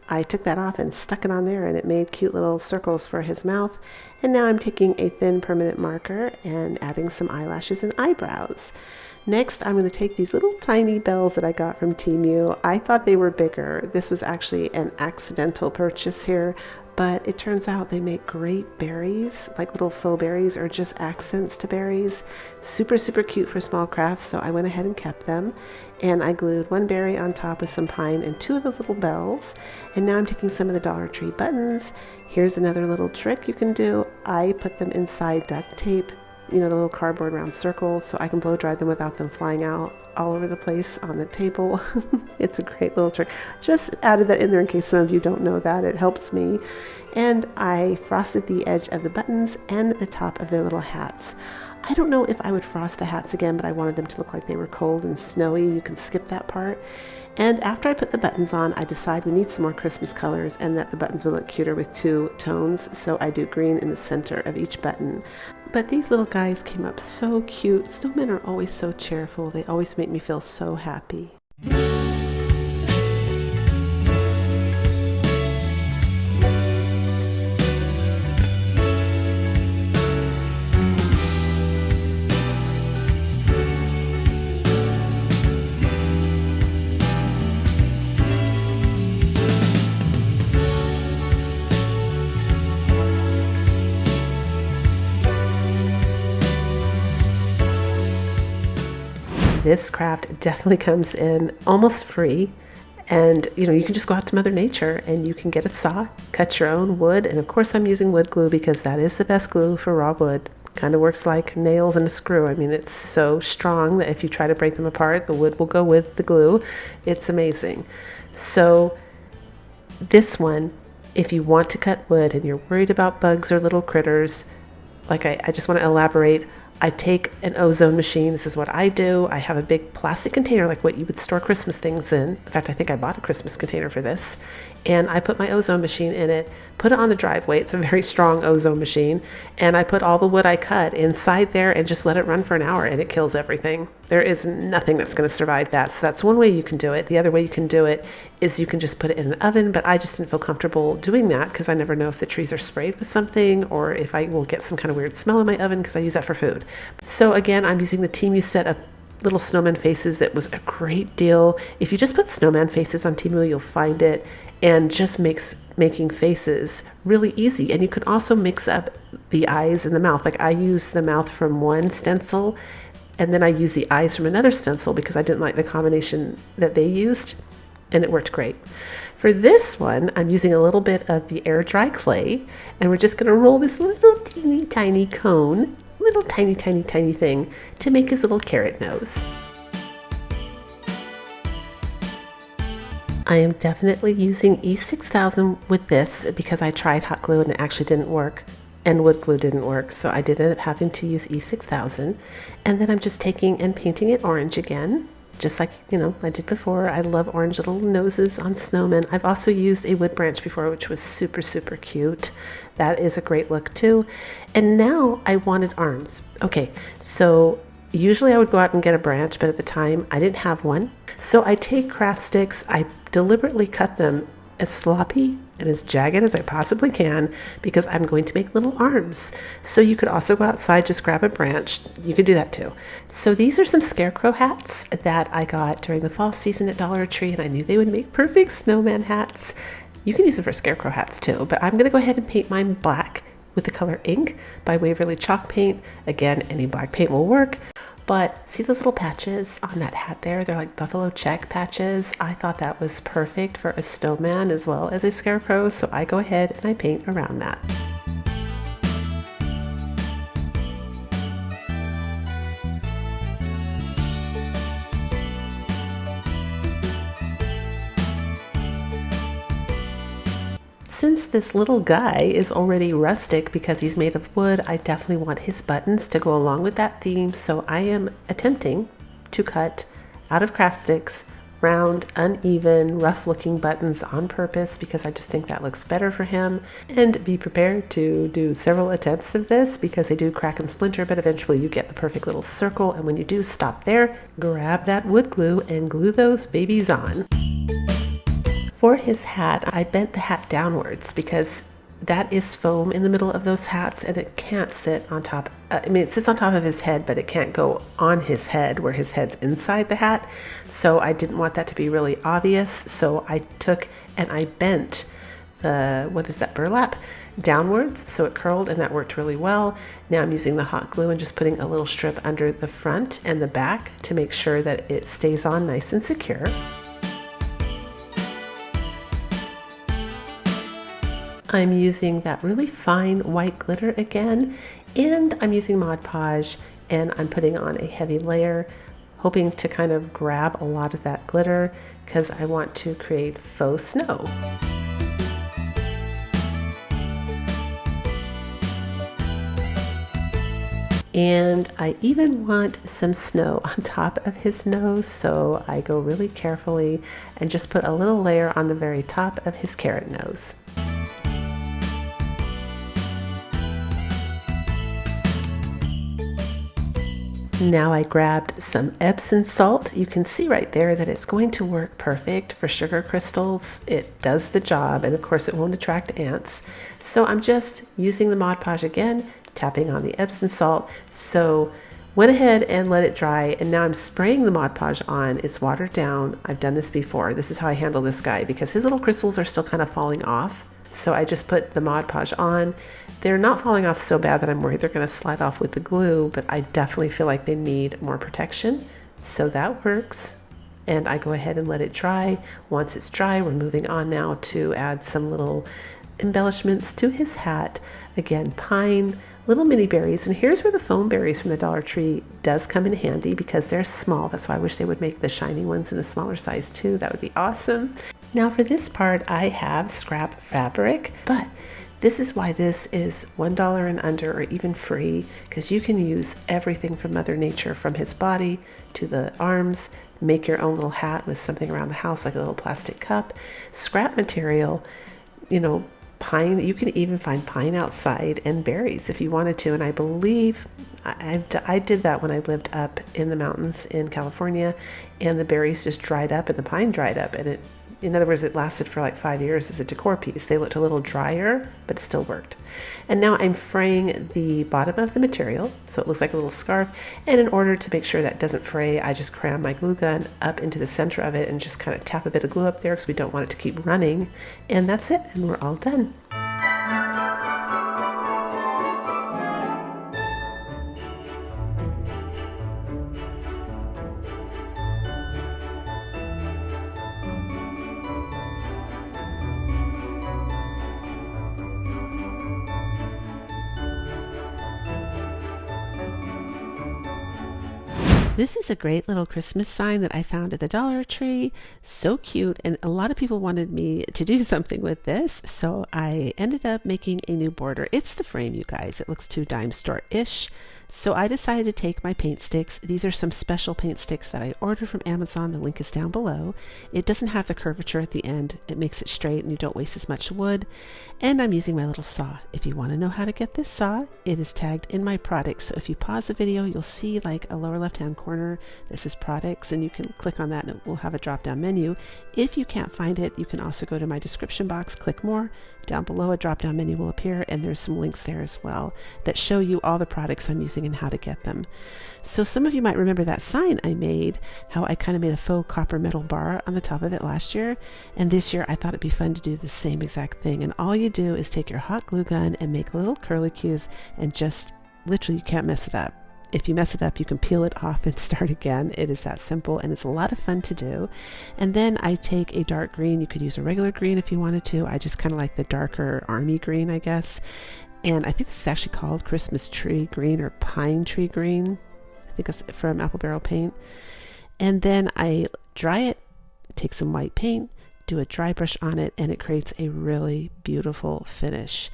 I took that off and stuck it on there, and it made cute little circles for his mouth. And now I'm taking a thin permanent marker and adding some eyelashes and eyebrows. Next, I'm going to take these little tiny bells that I got from Temu. I thought they were bigger. This was actually an accidental purchase here, but it turns out they make great berries, like little faux berries or just accents to berries. Super cute for small crafts, so I went ahead and kept them. And I glued one berry on top with some pine and two of those little bells. And now I'm taking some of the Dollar Tree buttons. Here's another little trick you can do. I put them inside duct tape, you know, the little cardboard round circles, so I can blow dry them without them flying out all over the place on the table. It's a great little trick. Just added that in there in case some of you don't know that. It helps me. And I frosted the edge of the buttons and the top of their little hats. I don't know if I would frost the hats again, but I wanted them to look like they were cold and snowy. You can skip that part. And after I put the buttons on, I decide we need some more Christmas colors and that the buttons will look cuter with two tones, so I do green in the center of each button. But these little guys came up so cute. Snowmen are always so cheerful. They always make me feel so happy. This craft definitely comes in almost free, and you can just go out to Mother Nature and you can get a saw, cut your own wood, and of course I'm using wood glue because that is the best glue for raw wood. Kind of works like nails and a screw. I mean, it's so strong that if you try to break them apart, the wood will go with the glue. It's amazing. So this one, if you want to cut wood and you're worried about bugs or little critters, like I just want to elaborate, I take an ozone machine. This is what I do. I have a big plastic container like what you would store Christmas things in. In fact, I think I bought a Christmas container for this. And I put my ozone machine in it, put it on the driveway. It's a very strong ozone machine. And I put all the wood I cut inside there and just let it run for an hour, and it kills everything. There is nothing that's going to survive that. So that's one way you can do it. The other way you can do it is you can just put it in an oven, but I just didn't feel comfortable doing that because I never know if the trees are sprayed with something or if I will get some kind of weird smell in my oven because I use that for food. So again, I'm using the Temu set of little snowman faces. That was a great deal. If you just put snowman faces on Temu, you'll find it, and just makes making faces really easy. And you can also mix up the eyes and the mouth. Like I use the mouth from one stencil and then I use the eyes from another stencil because I didn't like the combination that they used, and it worked great. For this one, I'm using a little bit of the air dry clay, and we're just going to roll this little teeny tiny cone, little tiny thing to make his little carrot nose. I am definitely using E6000 with this because I tried hot glue and it actually didn't work, and wood glue didn't work, so I did end up having to use E6000. And then I'm just taking and painting it orange again, just like I did before. I love orange little noses on snowmen. I've also used a wood branch before, which was super cute. That is a great look too. And now I wanted arms. Okay, so usually I would go out and get a branch, but at the time I didn't have one. So I take craft sticks, I deliberately cut them as sloppy and as jagged as I possibly can because I'm going to make little arms. So you could also go outside, just grab a branch. You could do that too. So these are some scarecrow hats that I got during the fall season at Dollar Tree, and I knew they would make perfect snowman hats. You can use them for scarecrow hats too, but I'm gonna go ahead and paint mine black with the color ink by Waverly chalk paint. Again, any black paint will work. But see those little patches on that hat there? They're like buffalo check patches. I thought that was perfect for a snowman as well as a scarecrow, so I go ahead and I paint around that. Since this little guy is already rustic because he's made of wood, I definitely want his buttons to go along with that theme. So I am attempting to cut out of craft sticks round, uneven, rough looking buttons on purpose because I just think that looks better for him. And be prepared to do several attempts of this because they do crack and splinter, but eventually you get the perfect little circle. And when you do, stop there, grab that wood glue and glue those babies on. For his hat, I bent the hat downwards because that is foam in the middle of those hats and it can't sit on top. It sits on top of his head, but it can't go on his head where his head's inside the hat. So I didn't want that to be really obvious. So I took and I bent the, burlap downwards. So it curled and that worked really well. Now I'm using the hot glue and just putting a little strip under the front and the back to make sure that it stays on nice and secure. I'm using that really fine white glitter again, and I'm using Mod Podge, and I'm putting on a heavy layer, hoping to kind of grab a lot of that glitter because I want to create faux snow. And I even want some snow on top of his nose, so I go really carefully and just put a little layer on the very top of his carrot nose. Now I grabbed some Epsom salt. You can see right there that it's going to work perfect for sugar crystals. It does the job, and of course it won't attract ants. So I'm just using the Mod Podge again, tapping on the Epsom salt. So went ahead and let it dry, and now I'm spraying the Mod Podge on. It's watered down. I've done this before. This is how I handle this guy because his little crystals are still kind of falling off. So I just put the Mod Podge on. They're not falling off so bad that I'm worried they're going to slide off with the glue, but I definitely feel like they need more protection. So that works. And I go ahead and let it dry. Once it's dry, we're moving on now to add some little embellishments to his hat. Again, pine, little mini berries. And here's where the foam berries from the Dollar Tree does come in handy because they're small. That's why I wish they would make the shiny ones in a smaller size too. That would be awesome. Now for this part, I have scrap fabric, but this is why this is $1 and under or even free, because you can use everything from Mother Nature, from his body to the arms, make your own little hat with something around the house like a little plastic cup, scrap material, pine. You can even find pine outside and berries if you wanted to. And I believe I did that when I lived up in the mountains in California, and the berries just dried up and the pine dried up, and in other words, it lasted for like 5 years as a decor piece. They looked a little drier, but it still worked. And now I'm fraying the bottom of the material, so it looks like a little scarf. And in order to make sure that doesn't fray, I just cram my glue gun up into the center of it and just kind of tap a bit of glue up there because we don't want it to keep running. And that's it, and we're all done. This is a great little Christmas sign that I found at the Dollar Tree. So cute, and a lot of people wanted me to do something with this, so I ended up making a new border. It's the frame, you guys. It looks too dime store-ish. So I decided to take my paint sticks. These are some special paint sticks that I ordered from Amazon. The link is down below. It doesn't have the curvature at the end. It makes it straight and you don't waste as much wood. And I'm using my little saw. If you want to know how to get this saw, it is tagged in my products. So if you pause the video, you'll see like a lower left-hand corner. This is products, and you can click on that and it will have a drop-down menu. If you can't find it, you can also go to my description box, click more. Down below, a drop-down menu will appear, and there's some links there as well that show you all the products I'm using and how to get them. So some of you might remember that sign I made, how I kind of made a faux copper metal bar on the top of it last year, and this year I thought it'd be fun to do the same exact thing. And all you do is take your hot glue gun and make little curlicues, and just literally, you can't mess it up. If you mess it up, you can peel it off and start again. It is that simple, and it's a lot of fun to do. And then I take a dark green. You could use a regular green if you wanted to. I just kind of like the darker army green, I guess. And I think this is actually called Christmas tree green or pine tree green. I think it's from Apple Barrel Paint. And then I dry it, take some white paint, do a dry brush on it, and it creates a really beautiful finish.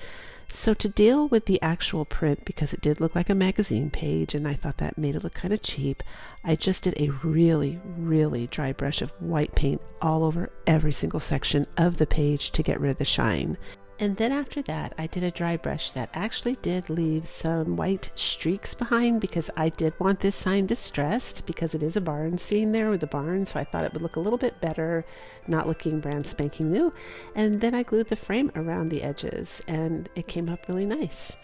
So to deal with the actual print, because it did look like a magazine page and I thought that made it look kind of cheap, I just did a really, really dry brush of white paint all over every single section of the page to get rid of the shine. And then after that, I did a dry brush that actually did leave some white streaks behind, because I did want this sign distressed, because it is a barn scene there with the barn, so I thought it would look a little bit better, not looking brand spanking new. And then I glued the frame around the edges, and it came up really nice.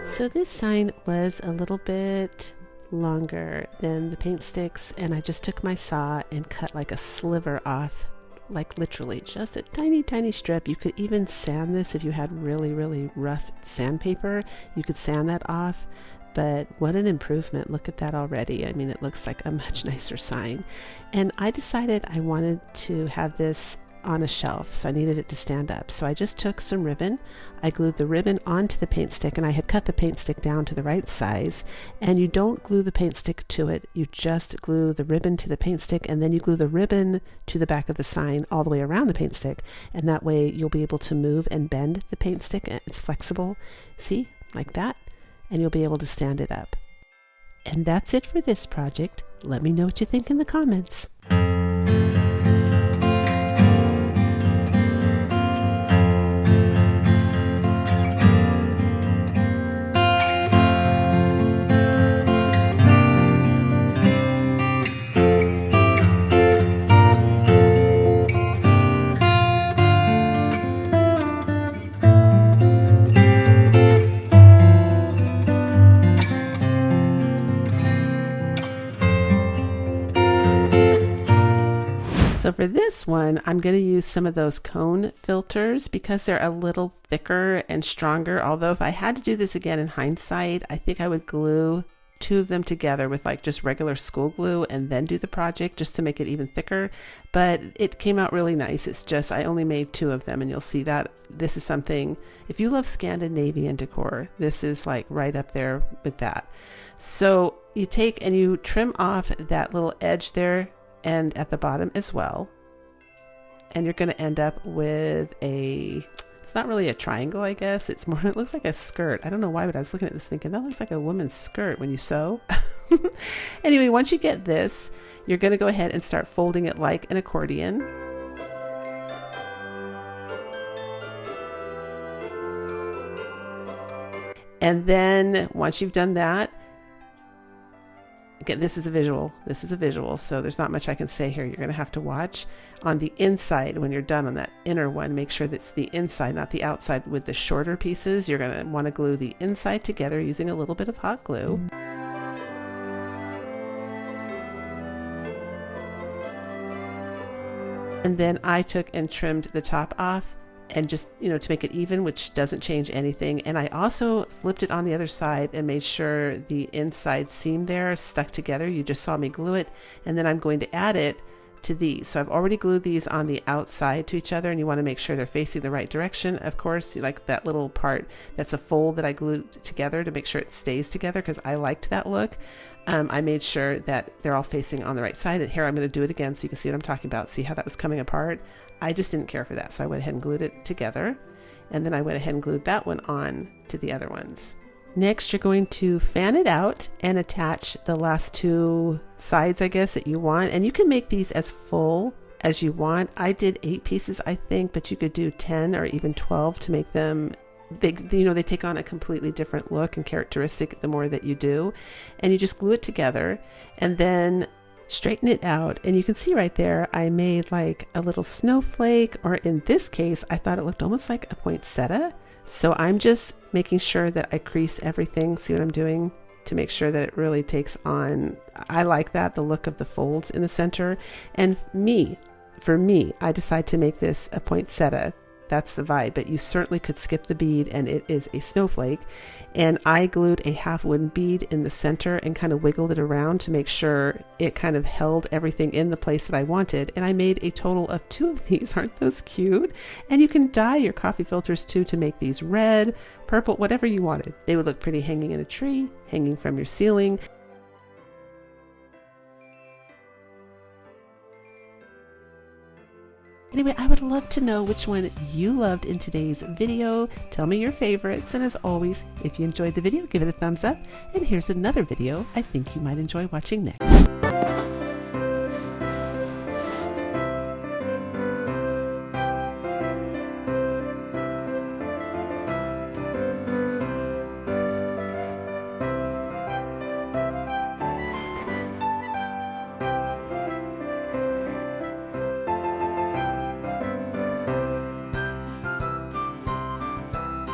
So this sign was a little bit longer than the paint sticks, and I just took my saw and cut like a sliver off, like literally just a tiny strip. You could even sand this if you had really rough sandpaper. You could sand that off, but what an improvement. Look at that already. I mean, it looks like a much nicer sign. And I decided I wanted to have this on a shelf, so I needed it to stand up. So I just took some ribbon, I glued the ribbon onto the paint stick, and I had cut the paint stick down to the right size. And you don't glue the paint stick to it, you just glue the ribbon to the paint stick, and then you glue the ribbon to the back of the sign all the way around the paint stick, and that way you'll be able to move and bend the paint stick. It's flexible, see, like that, and you'll be able to stand it up. And that's it for this project. Let me know what you think in the comments. So for this one, I'm going to use some of those cone filters because they're a little thicker and stronger. Although if I had to do this again in hindsight, I think I would glue two of them together with like just regular school glue and then do the project just to make it even thicker. But it came out really nice. It's just I only made two of them, and you'll see that this is something, if you love Scandinavian decor, this is like right up there with that. So you take and you trim off that little edge there and at the bottom as well, and you're going to end up with it's not really a triangle, I guess. It's more, it looks like a skirt. I don't know why, but I was looking at this thinking that looks like a woman's skirt when you sew. Anyway, once you get this, you're going to go ahead and start folding it like an accordion. And then once you've done that, again, this is a visual, so there's not much I can say here. You're going to have to watch. On the inside, when you're done on that inner one, make sure that's the inside, not the outside. With the shorter pieces, you're going to want to glue the inside together using a little bit of hot glue. And then I took and trimmed the top off, and just, to make it even, which doesn't change anything. And I also flipped it on the other side and made sure the inside seam there stuck together. You just saw me glue it, and then I'm going to add it to these. So I've already glued these on the outside to each other, and you want to make sure they're facing the right direction. Of course, like that little part, that's a fold that I glued together to make sure it stays together, because I liked that look. I made sure that they're all facing on the right side. And here I'm going to do it again so you can see what I'm talking about. See how that was coming apart? I just didn't care for that, so I went ahead and glued it together, and then I went ahead and glued that one on to the other ones. Next, you're going to fan it out and attach the last two sides, I guess, that you want. And you can make these as full as you want. I did 8 pieces, I think, but you could do 10 or even 12 to make them, they take on a completely different look and characteristic the more that you do. And you just glue it together and then straighten it out. And you can see right there, I made like a little snowflake, or in this case, I thought it looked almost like a poinsettia. So I'm just making sure that I crease everything. See what I'm doing? To make sure that it really takes on, I like that, the look of the folds in the center. And for me, I decided to make this a poinsettia. That's the vibe, but you certainly could skip the bead and it is a snowflake. And I glued a half wooden bead in the center and kind of wiggled it around to make sure it kind of held everything in the place that I wanted. And I made a total of 2 of these. Aren't those cute? And you can dye your coffee filters too to make these red, purple, whatever you wanted. They would look pretty hanging in a tree, hanging from your ceiling. Anyway, I would love to know which one you loved in today's video. Tell me your favorites, and as always, if you enjoyed the video, give it a thumbs up. And here's another video I think you might enjoy watching next.